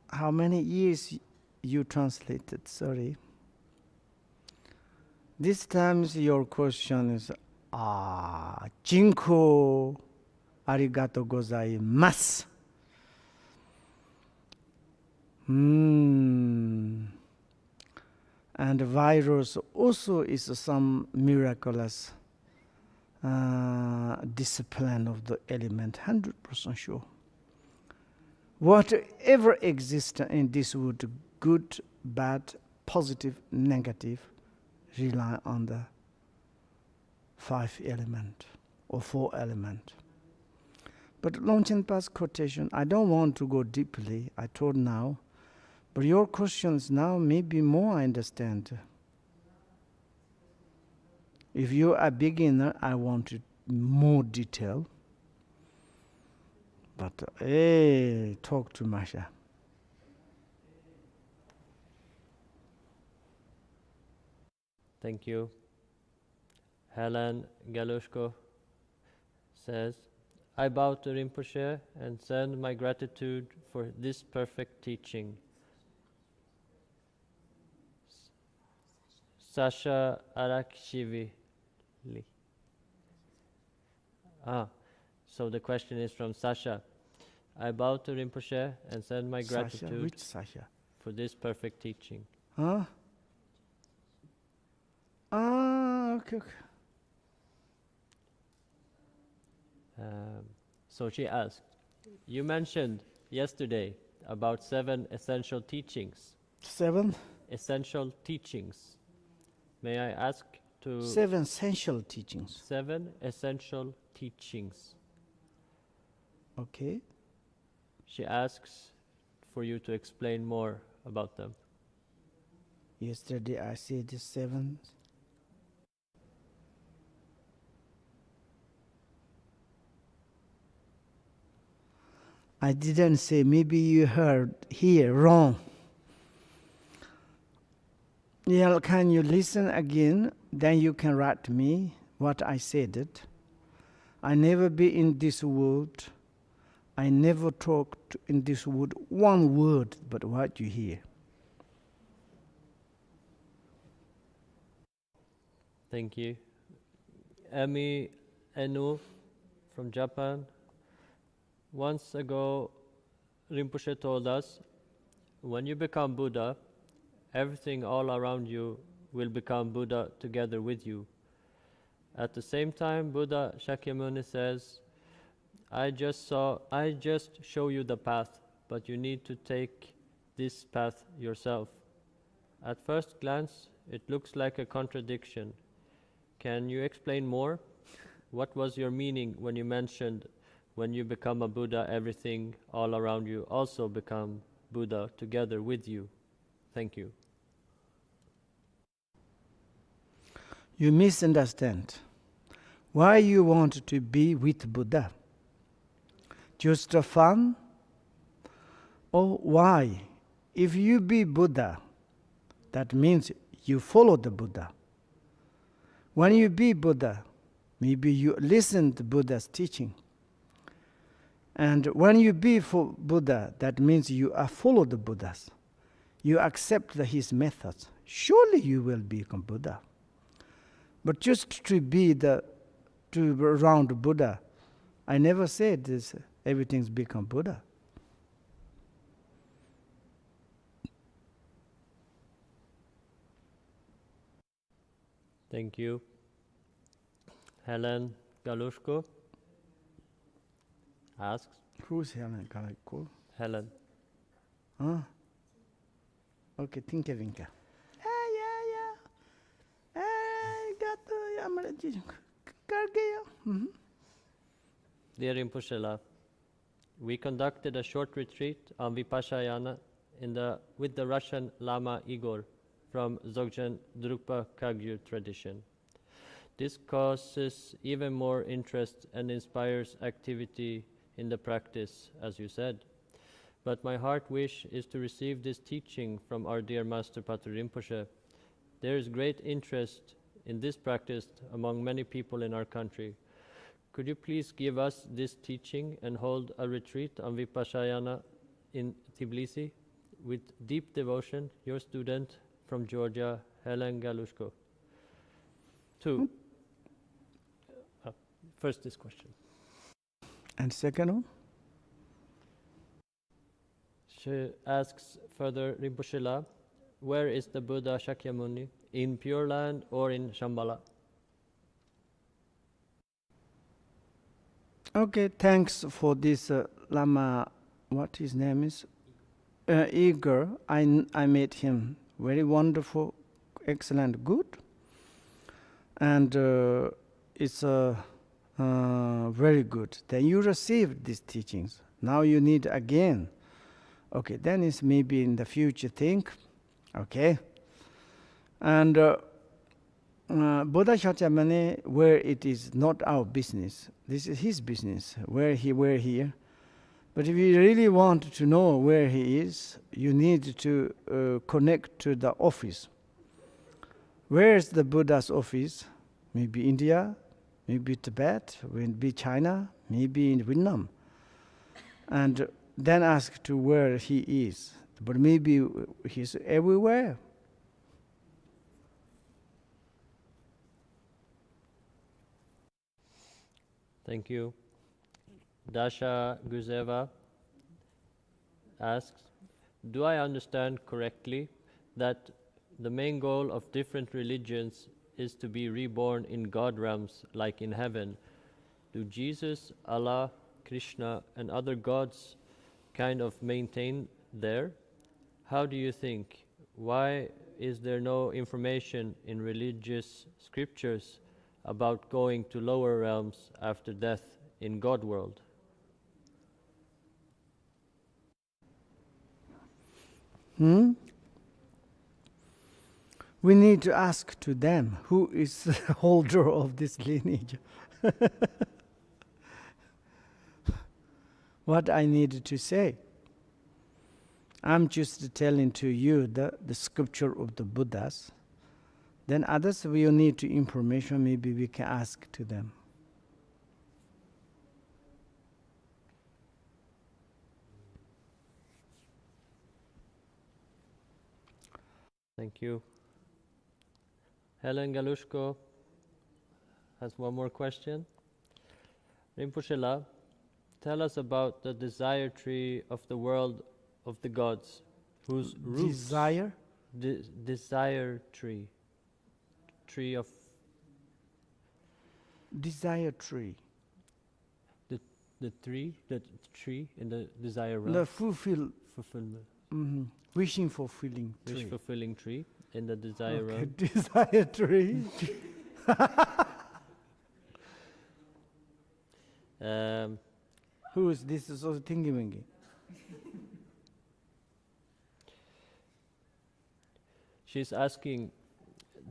how many years you translated, sorry. This time your question is, Jinko arigato gozaimasu. And virus also is some miraculous discipline of the element, 100% sure. Whatever exists in this world, good, bad, positive, negative, rely on the 5 element or 4 element. But Longchen Pa's quotation, I don't want to go deeply, I told now, but your questions now maybe more I understand. If you are a beginner, I want more detail. But hey, talk to Masha. Thank you. Helen Galushko says, I bow to Rinpoche and send my gratitude for this perfect teaching. Sasha Arakshivili. So the question is from Sasha. I bow to Rinpoche and send my gratitude Which Sasha? For this perfect teaching. Huh? Okay. So she asked, you mentioned yesterday about 7 essential teachings. 7? Essential teachings. May I ask to... 7 essential teachings. 7 essential teachings. Okay. She asks for you to explain more about them. Yesterday I said 7. I didn't say, maybe you heard here wrong. Yeah, can you listen again? Then you can write me what I said. I never be in this world. I never talked in this world one word, but what you hear. Thank you. Emi Enu from Japan. Once ago, Rinpoche told us, when you become Buddha, everything all around you will become Buddha together with you. At the same time, Buddha Shakyamuni says, I just show you the path, but you need to take this path yourself. At first glance, it looks like a contradiction. Can you explain more? What was your meaning when you mentioned when you become a Buddha, everything all around you also become Buddha together with you? Thank you. You misunderstand. Why you want to be with Buddha? Just for fun? Or why? If you be Buddha, that means you follow the Buddha. When you be Buddha, maybe you listen to Buddha's teaching. And when you be for Buddha, that means you are follow the Buddhas. You accept his methods. Surely you will become Buddha. But just to be around Buddha, I never said this. Everything's become Buddha. Thank you. Helen Galushko asks. Who's Helen Galushko? Helen. Huh? Okay, Tinka Vinka. Dear Rinpoche, we conducted a short retreat on Vipassana with the Russian Lama Igor from Dzogchen Drukpa Kagyu tradition. This causes even more interest and inspires activity in the practice, as you said. But my heart wish is to receive this teaching from our dear Master Patrul Rinpoche. There is great interest in this practice among many people in our country. Could you please give us this teaching and hold a retreat on Vipassana in Tbilisi? With deep devotion, your student from Georgia, Helen Galushko. Two. First, this question. And second one? She asks further, Rinpoche, where is the Buddha Shakyamuni? In Pure Land or in Shambhala? Okay, thanks for this Lama, what his name is? Igor. I met him. Very wonderful, excellent, good. And it's very good. Then you received these teachings. Now you need again. Okay, then it's maybe in the future think. Okay. And Buddha Shakyamuni, where it is not our business. This is his business, where here. But if you really want to know where he is, you need to connect to the office. Where is the Buddha's office? Maybe India, maybe Tibet, maybe China, maybe in Vietnam. And then ask to where he is. But maybe he's everywhere. Thank you. Dasha Guzeva asks, do I understand correctly that the main goal of different religions is to be reborn in God realms like in heaven? Do Jesus, Allah, Krishna and other gods kind of maintain there? How do you think? Why is there no information in religious scriptures about going to lower realms after death in God world? We need to ask to them who is the holder of this lineage. What I need to say. I'm just telling to you the scripture of the Buddhas. Then others will need to information, maybe we can ask to them. Thank you. Helen Galushko has one more question. Rinpoche, tell us about the desire tree of the world of the gods, whose roots... Desire? Desire tree. Tree of... Desire tree. The tree in the desire realm. The fulfillment. Fulfillment. Wishing fulfilling tree. Wish fulfilling tree in the desire realm. Desire tree. Who is this? Is also thinking. She's asking,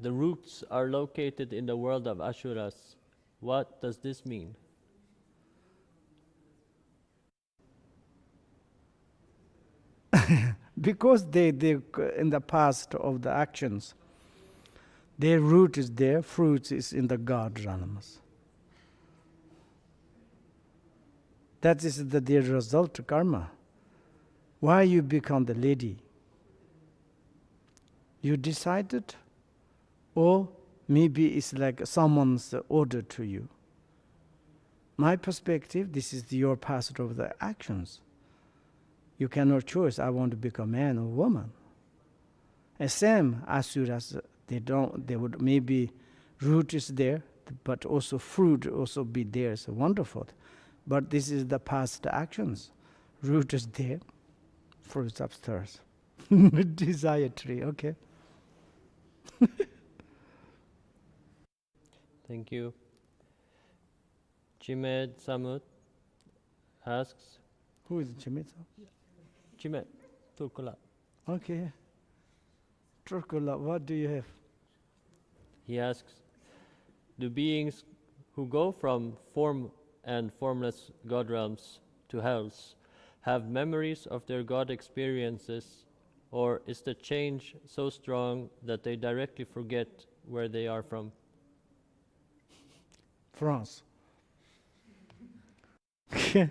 the roots are located in the world of Asuras. What does this mean? Because they in the past of the actions, their root is there, fruit is in the God realms. That is their result karma. Why you become the lady? You decided, or maybe it's like someone's order to you. My perspective, this is your past of the actions. You cannot choose, I want to become man or woman. And same asuras, they would maybe root is there, but also fruit also be there, so wonderful. But this is the past actions. Root is there, fruits upstairs. Desire tree, okay. Thank you. Jigme Samut asks. Who is Jigme? Jigme Turkula. Okay. Turkula, what do you have? He asks, do beings who go from form and formless God realms to hells have memories of their God experiences, or is the change so strong that they directly forget where they are from? France. You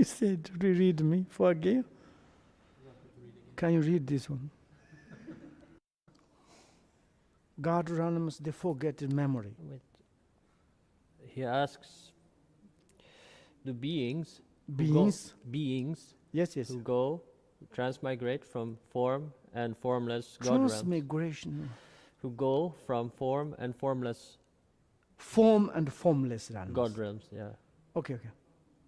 said, read me for again? Can you read this one? God realms, they forget in memory. He asks, do beings Yes, who go transmigrate from form and formless God realms, transmigration, who go from form and formless form and formless realms. God realms, yeah, Okay.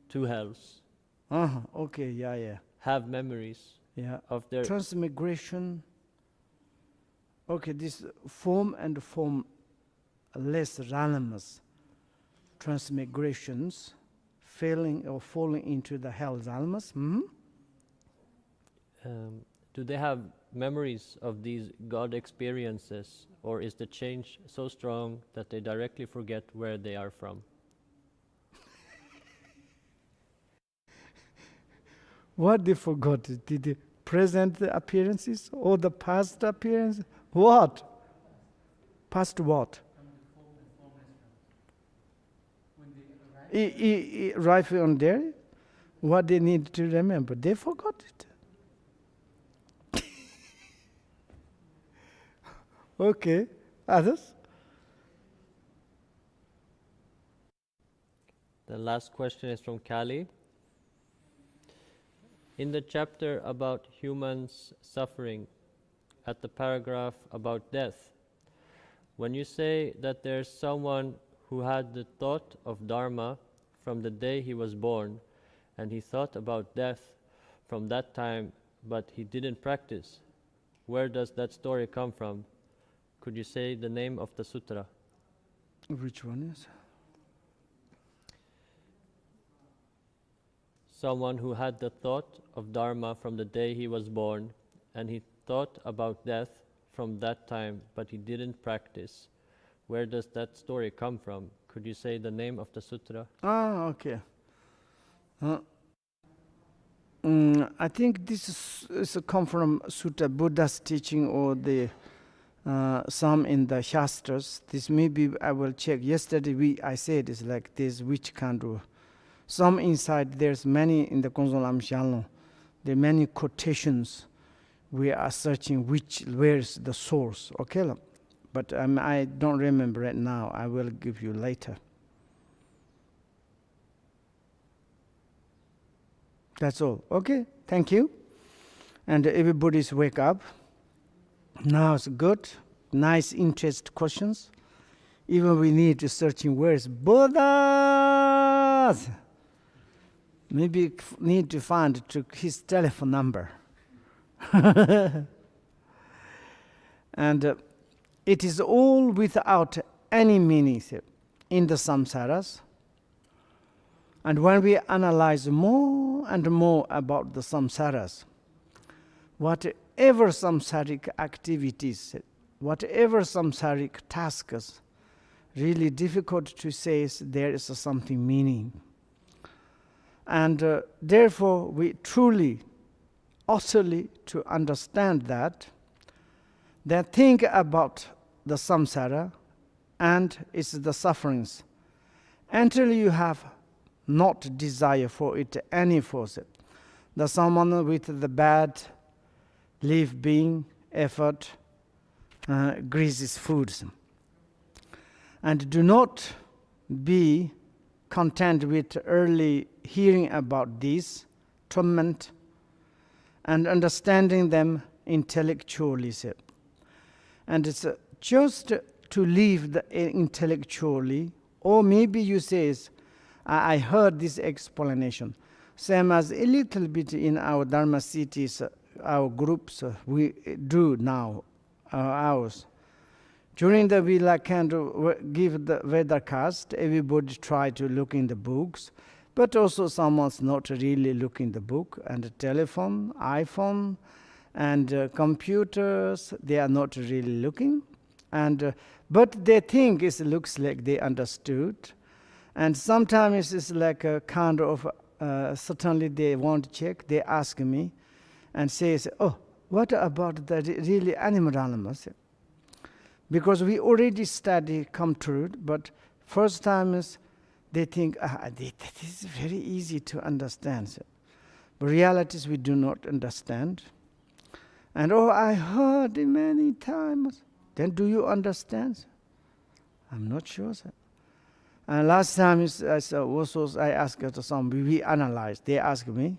to hells, Okay, yeah. have memories Yeah. of their Transmigration. Okay, this form and formless realms, transmigrations, failing or falling into the hell realms. do they have memories of these God experiences, or is the change so strong that they directly forget where they are from? What they forgot? Did the present appearances or the past appearances? What? Past what? Right on there, what they need to remember, they forgot it. Okay, others? The last question is from Kali. In the chapter about humans suffering, at the paragraph about death, when you say that there's someone who had the thought of Dharma from the day he was born, and he thought about death from that time, but he didn't practice, where does that story come from? Could you say the name of the sutra? Which one is? Someone who had the thought of Dharma from the day he was born, and he thought about death from that time, but he didn't practice. Where does that story come from? Could you say the name of the sutra? Okay. I think this is come from Sutta, Buddha's teaching, or the some in the Shastras. This maybe I will check. Yesterday I said it's like this, which kind of, some inside, there's many in the Gonzalo Amshalno, there are many quotations. We are searching where's the source, okay? But I don't remember right now. I will give you later. That's all. Okay, thank you. And everybody's wake up. Now it's good. Nice, interest questions. Even we need to searching where's Buddha. Maybe need to find his telephone number. And it is all without any meaning in the samsaras. And when we analyze more and more about the samsaras, whatever samsaric activities, whatever samsaric tasks, really difficult to say there is something meaning. And therefore, we truly, utterly to understand that think about the samsara and its the sufferings until you have not desire for it any force. The someone with the bad live being, effort, greases foods. And do not be content with early hearing about these torment and understanding them intellectually. And it's just to live the intellectually, or maybe you say, I heard this explanation. Same as a little bit in our Dharma cities, our groups, we do now, ours. During the Vila kind of give the Veda cast, everybody try to look in the books, but also someone's not really looking the book, and the telephone, iPhone, And computers, they are not really looking. But they think it looks like they understood. And sometimes it's like a kind of, certainly they want to check, they ask me and says, oh, what about the really animal animals? Because we already study come true, but first time is they think, that is very easy to understand. But reality is we do not understand. And I heard it many times. Then do you understand? I'm not sure, sir. And last time I asked some, we analyzed, they asked me.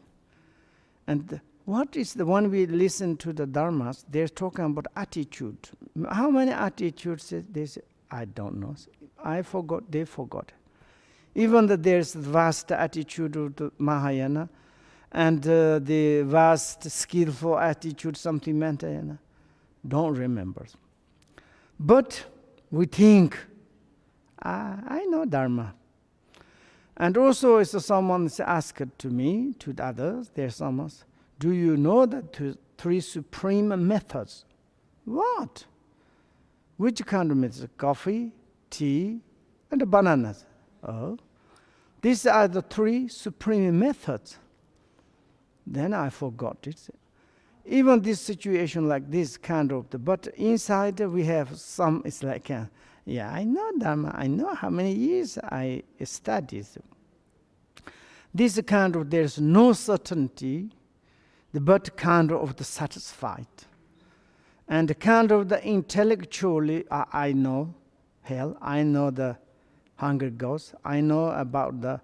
And what is the one we listen to the Dharmas, they're talking about attitude. How many attitudes? They say, I don't know. I forgot, they forgot. Even that there's vast attitude of the Mahayana, and the vast skillful attitude, something Mentayana, don't remember. But we think, I know Dharma. And also, someone asked to me, to the others, there's someone, do you know the three supreme methods? What? Which kind of methods? Coffee, tea, and bananas. Oh, these are the three supreme methods. Then I forgot it. Even this situation like this kind of, but inside we have some, it's like, I know Dharma, I know how many years I studied. This kind of, there's no certainty, but kind of the satisfied. And the kind of the intellectually, I know hell, I know the hunger ghost, I know about the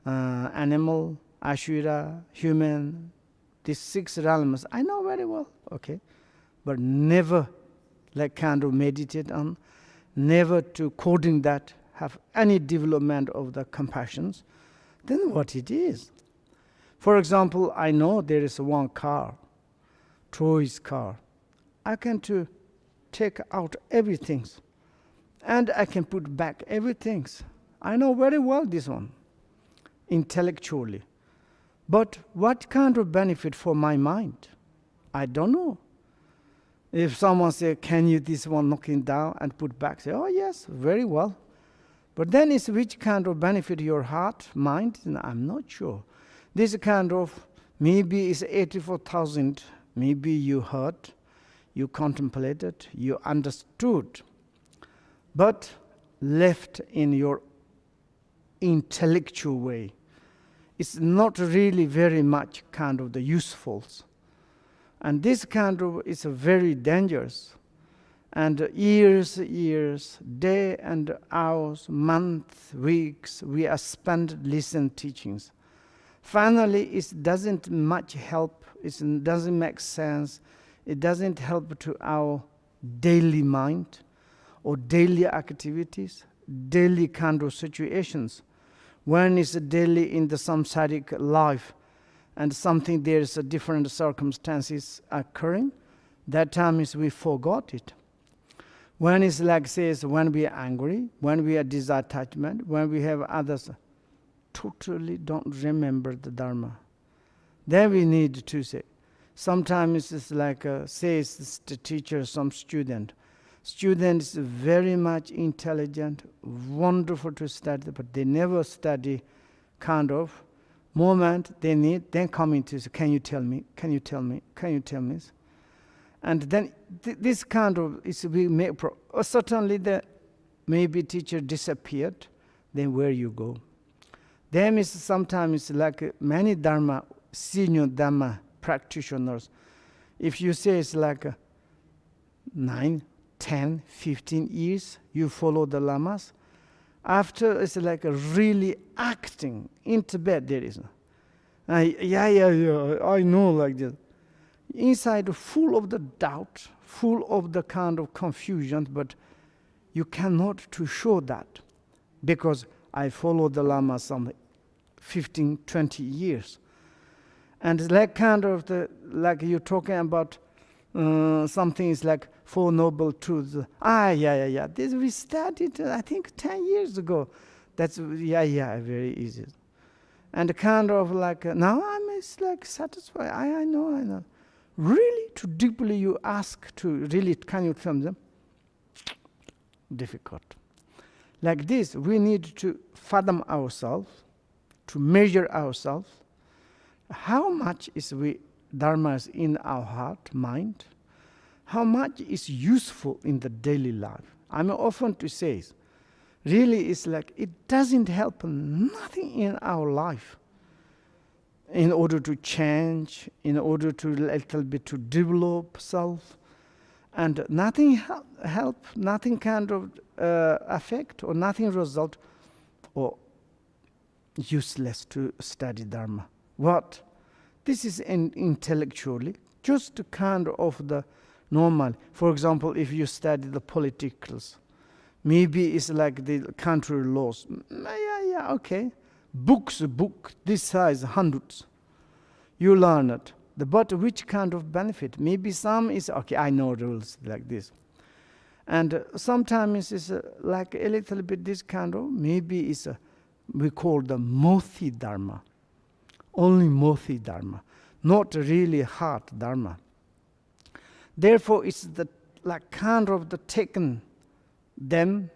animal, Ashura, human, these 6 realms, I know very well, okay? But never like kind of meditate on, never to coding that, have any development of the compassions, then what it is? For example, I know there is one car, Troy's car. I can to take out everything, and I can put back everything. I know very well this one, intellectually. But what kind of benefit for my mind? I don't know. If someone say, can you this one knocking down and put back? Say, oh yes, very well. But then it's which kind of benefit your heart, mind? I'm not sure. This kind of, maybe it's 84,000, maybe you heard, you contemplated, you understood, but left in your intellectual way. It's not really very much kind of the usefuls. And this kind of is very dangerous. And years, day and hours, months, weeks, we are spent listening teachings. Finally, it doesn't much help, it doesn't make sense, it doesn't help to our daily mind or daily activities, daily kind of situations. When it's daily in the samsaric life and something there's a different circumstances occurring, that time is we forgot it. When it's like says, when we are angry, when we are disattachment, when we have others, totally don't remember the Dharma. Then we need to say, sometimes it's like says the teacher, some student. Student is very much intelligent, wonderful to study, but they never study kind of moment they need, then coming to say, can you tell me, can you tell me, can you tell me? And then this kind of, is we make certainly the maybe teacher disappeared, then where you go? Then is sometimes like many Dharma, senior Dharma practitioners, if you say it's like 9, 10, 15 years, you follow the lamas. After it's like a really acting in Tibet there is. I know like this. Inside full of the doubt, full of the kind of confusion, but you cannot to show that. Because I follow the Lama some 15, 20 years. And it's like kind of like you're talking about something is like Four Noble Truths. This we studied, I think, 10 years ago. That's, very easy. And kind of like, now I'm like satisfied. I know. Really too deeply you ask to really, can you tell them? Difficult. Like this, we need to fathom ourselves, to measure ourselves. How much is Dharma is in our heart, mind? How much is useful in the daily life? I'm often to say, really it's like it doesn't help nothing in our life. In order to change, in order to a little bit to develop self, and nothing help, nothing kind of effect or nothing result, or useless to study Dharma. What? This is intellectually just kind of the normal. For example, if you study the politicals, maybe it's like the country laws. Yeah, okay. Book, this size, hundreds. You learn it. But which kind of benefit? Maybe some is, okay, I know rules like this. And sometimes it's like a little bit this kind of, maybe it's we call the mothi dharma. Only mothi dharma. Not really hard dharma. Therefore, it's the like kind of the taken them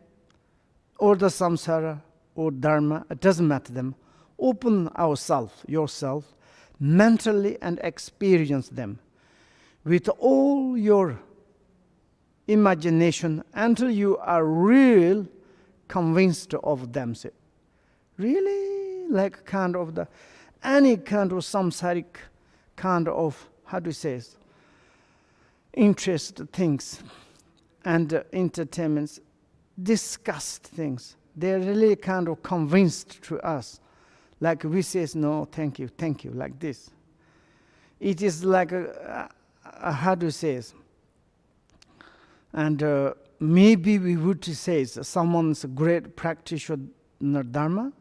or the samsara or dharma, it doesn't matter them. Open yourself, mentally and experience them with all your imagination until you are real convinced of them. Really like kind of the any kind of samsaric kind of, how do you say it, interest things and entertainments, discussed things. They're really kind of convinced to us. Like we say, no, thank you, like this. It is like how do you say it? And maybe we would say someone's a great practitioner Dharma,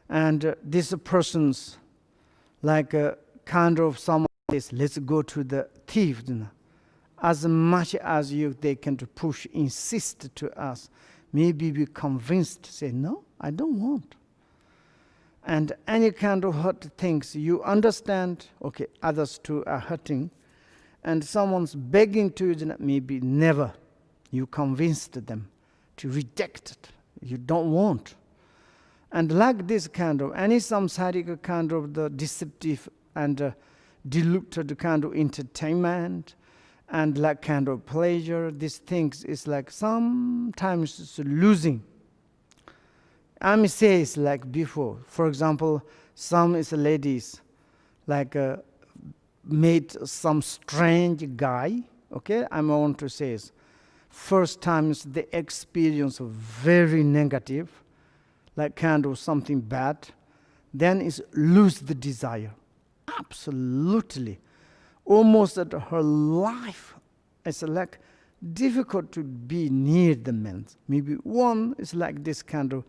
and this person's like a kind of someone says, let's go to the thief. As much as they can push, insist to us, maybe we convinced, say, no, I don't want. And any kind of hurt things, you understand, okay, others too are hurting, and someone's begging to you, maybe never. You convinced them to reject it. You don't want. And like this kind of, any samsaric kind of the deceptive and diluted kind of entertainment, and like kind of pleasure, these things is like sometimes it's losing. I may say it's like before. For example, some is ladies like made some strange guy. Okay, I want to say is first times the experience of very negative, like kind of something bad, then is lose the desire. Absolutely. Almost at her life, it's like difficult to be near the men. Maybe one is like this kind of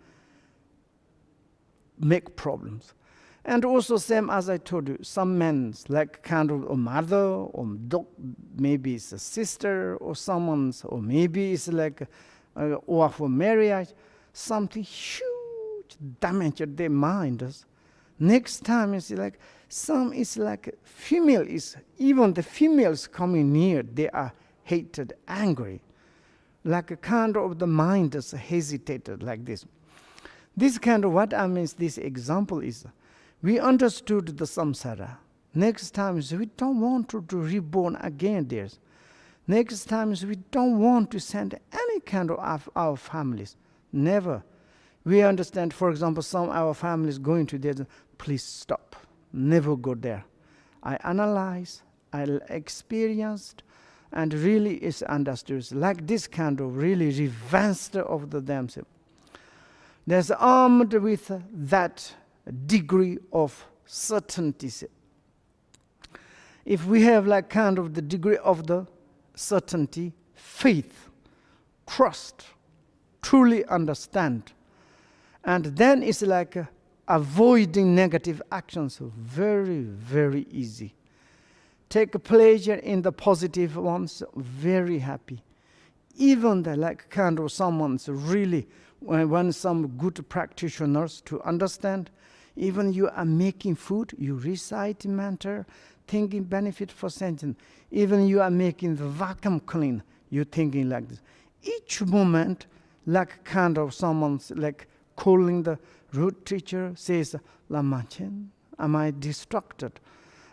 make problems. And also same as I told you, some men like kind of a mother or maybe it's a sister or someone's, or maybe it's like or for marriage, something huge damage their minds. Next time it's like some is like female is, even the females coming near, they are hated, angry. Like a kind of the mind is hesitated like this. This kind of what I mean, this example is, we understood the samsara. Next time we don't want to reborn again there. Next time we don't want to send any kind of our families. Never. We understand, for example, some of our families going to there, please stop. Never go there. I analyze, I experienced, and really is understood. Like this kind of really advanced of the themselves. There's armed with that degree of certainty. If we have like kind of the degree of the certainty, faith, trust, truly understand, and then it's like avoiding negative actions, very, very easy. Take pleasure in the positive ones, very happy. Even the like kind of someone's really, when some good practitioners to understand, even you are making food, you recite mantra, thinking benefit for sentient. Even you are making the vacuum clean, you're thinking like this. Each moment, like kind of someone's like calling the root teacher, says, Lama Chen, am I distracted?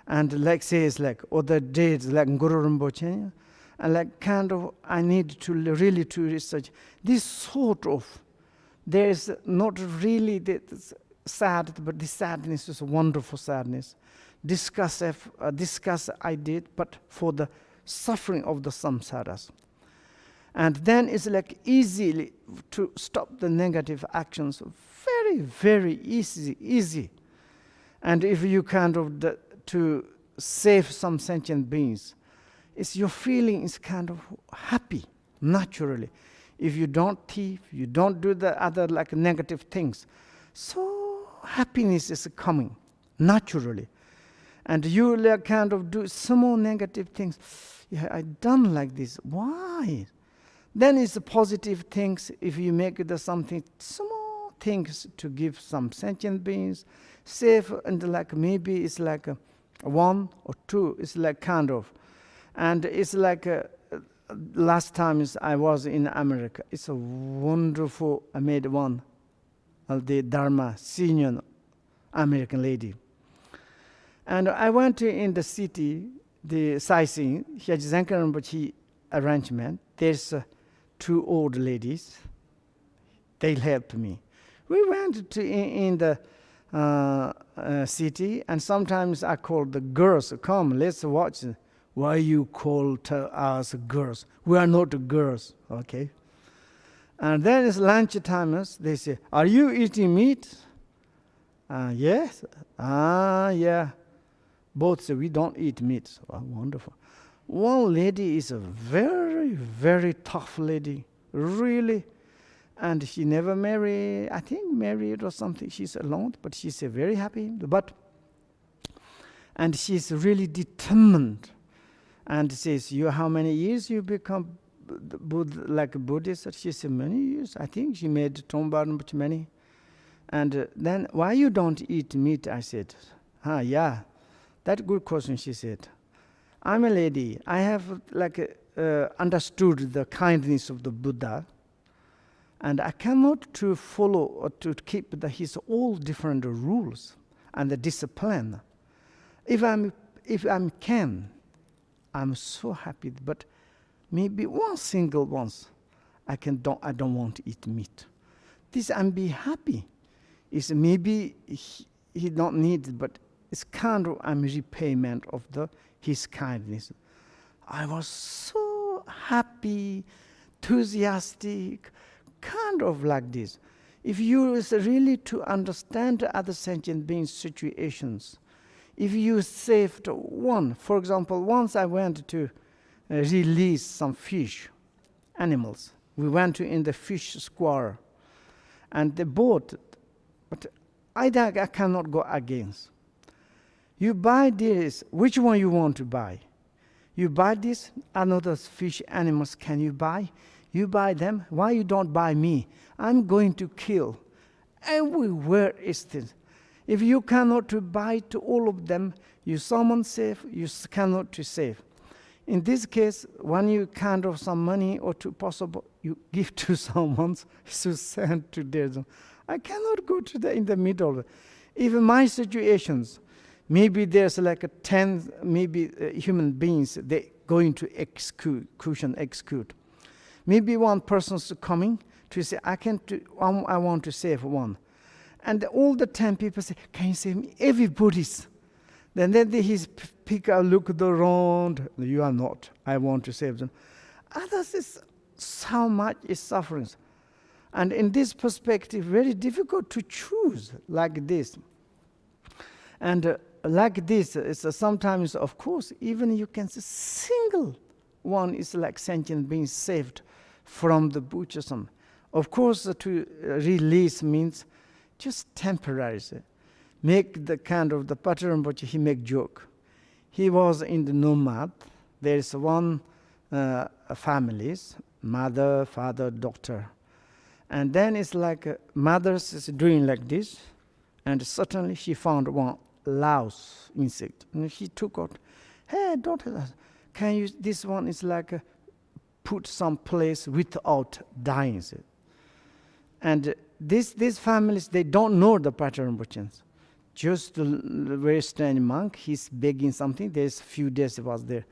And like says like other days like Guru Rinpoche, and like kind of I need to really to research this sort of. There is not really this sad, but this sadness is a wonderful sadness. Discuss I did, but for the suffering of the samsaras. And then it's like easily to stop the negative actions. Very, very easy. And if you kind of to save some sentient beings, it's your feeling is kind of happy naturally. If you don't thief, you don't do the other like negative things, so happiness is coming naturally. And you like kind of do some more negative things. Yeah, I done like this. Why? Then it's the positive things. If you make the something small things to give some sentient beings, safe and like maybe it's like a 1 or 2. It's like kind of, and it's like last time I was in America. It's a wonderful. I made one of the Dharma senior American lady. And I went in the city, the sightseeing, Dzogchen Ranyak arrangement. There's 2 old ladies. They helped me. We went to in the city, and sometimes I call the girls, come, let's watch. Why you call us girls? We are not girls, okay? And then it's lunch time. They say, are you eating meat? Yes. Yeah. Both say, we don't eat meat. Oh, wonderful. One lady is a very, very tough lady, really. And she never married, I think married or something. She's alone, but she's very happy. And she's really determined. And says, you how many years you become like a Buddhist? She said, many years. I think she made Tombar many. And then, why you don't eat meat? I said, yeah. That good question, she said. I'm a lady. I have like understood the kindness of the Buddha. And I cannot to follow or to keep his all different rules and the discipline. If I can, I'm so happy. But maybe one single once, I don't want to eat meat. This I'm be happy. Is maybe he don't need it, but it's kind of repayment of his kindness. I was so happy, enthusiastic, kind of like this. If you really to understand other sentient beings' situations, if you saved one, for example, once I went to release some fish, animals. We went in the fish square, and the boat, but I cannot go against. You buy this, which one you want to buy? You buy this, another fish animals can you buy? You buy them, why you don't buy me? I'm going to kill. Everywhere is this. If you cannot to buy to all of them, you someone save, you cannot to save. In this case, when you kind of some money or to possible, you give to someone to send to theirs. I cannot go to in the middle. Even my situations, maybe there's like 10 human beings they going to execute. Maybe one person's coming to say, I want to save one. And all the 10 people say, can you save me? Everybody's. Then he's pick a look around. You are not. I want to save them. Others is so much is suffering. And in this perspective, very difficult to choose like this. And like this, it's sometimes, of course, even you can say single one is like sentient being saved from the butcherism. Of course, to release means just temporary. Make the kind of the Patrul Rinpoche, he make joke. He was in the nomad. There is one families, mother, father, daughter. And then it's like mothers is doing like this, and suddenly she found one louse insect. And she took out, Hey, daughter, can you, this one is like put some place without dying. And these families, they don't know the pattern Rinpoche. Just the very strange monk, he's begging something. There's a few days he was there.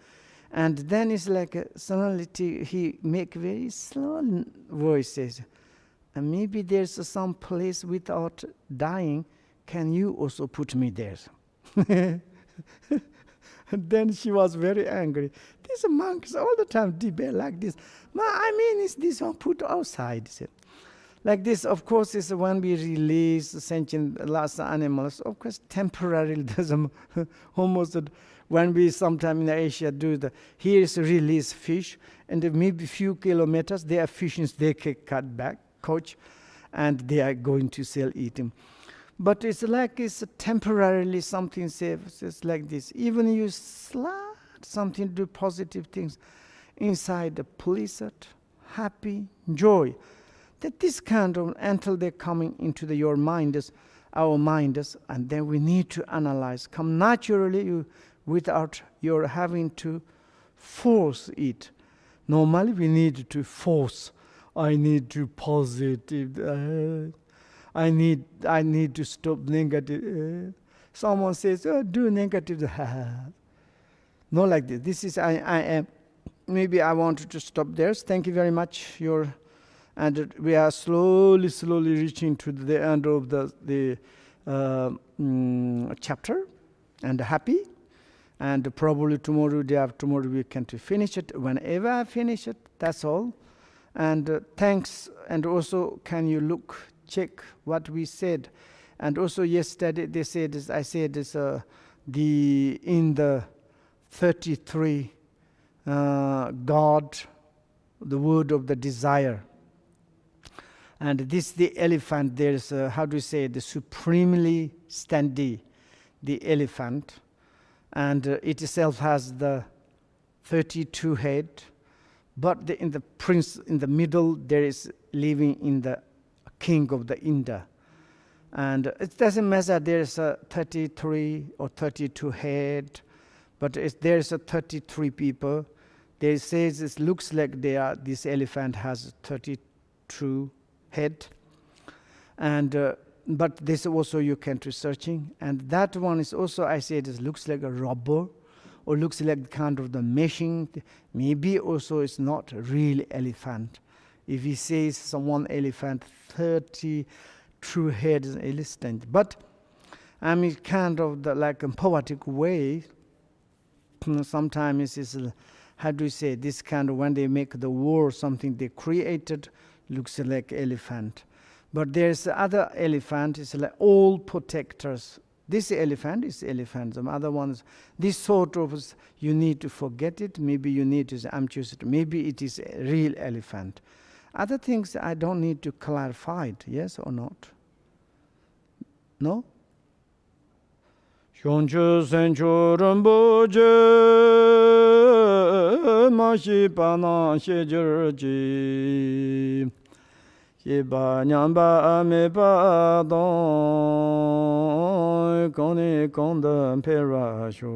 And then it's like suddenly he make very slow voices. And maybe there's some place without dying. Can you also put me there? And then she was very angry. These monks all the time debate like this. I mean, is this one put outside? Like this, of course, is when we release sentient last animals. Of course, temporarily there's almost when we sometime in Asia do here is release fish, and maybe few kilometers there are fishes they can cut back, coach, and they are going to sell eating. But it's like it's temporarily something safe. It's like this. Even you slide something, do positive things inside the pleasant, happy, joy. That this kind of, until they're coming into your mind, our minds, and then we need to analyze, come naturally without your having to force it. Normally we need to force. I need to positive. I need to stop negative. Someone says, oh, do negative. Not like this. This is I am. Maybe I wanted to stop there. Thank you very much. And we are slowly reaching to the end of the chapter, and happy. And probably tomorrow, day after tomorrow, we can to finish it. Whenever I finish it, that's all. And thanks. And also, can you check what we said? And also yesterday they said this. I said this. In the 33 God, the word of the desire. And this the elephant. There's how do you say the supremely standing, the elephant, and it itself has the 32 head, but in the prince in the middle there is living in the king of the India, and it doesn't matter. There's a 33 or 32 head, but there's a 33 people. They says it looks like this elephant has 32 head, and but this also you can researching, and that one is also I said it looks like a rubber, or looks like kind of the meshing. Maybe also it's not a real elephant. If he says someone elephant 32 head is an elephant, but I mean kind of like a poetic way. Sometimes it's how do you say this kind of when they make the war something they created. Looks like elephant, but there's other elephant. It's like all protectors. This elephant is elephant. Some other ones, this sort of you need to forget it. Maybe you need to say, I'm choosing. Maybe it is a real elephant. Other things I don't need to clarify it. Yes or not? No. Shonchu senchu Rinpoche mashi pana shejurji sheba nyamba ameba don kone konda perasho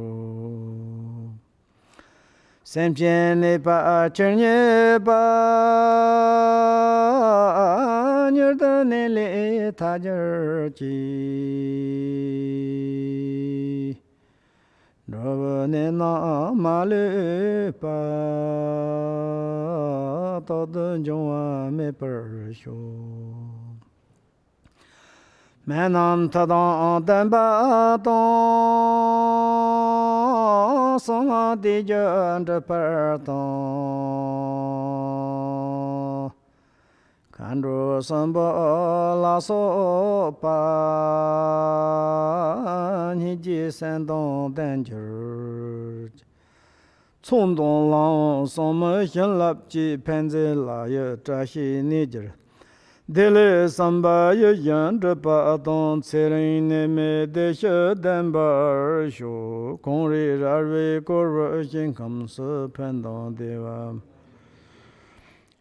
semjene pa chernye pa nyerdane le tajarji Ravane na male pa tod jwa me persho Manam tada damba ton soma de jand parton Kandro samba la so pa ni ji san dong danger Cong dong lang som xian lap ji pen zi la ye zha xi ni ji Dele samba ye yan zhe pa dong ce ren ne me de she dan ba er xiu Gong ri ra ri go ri xin kam se pen dong de wa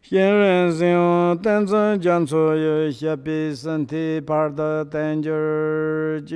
现人生单身将错有些比身体part的单脚儿机。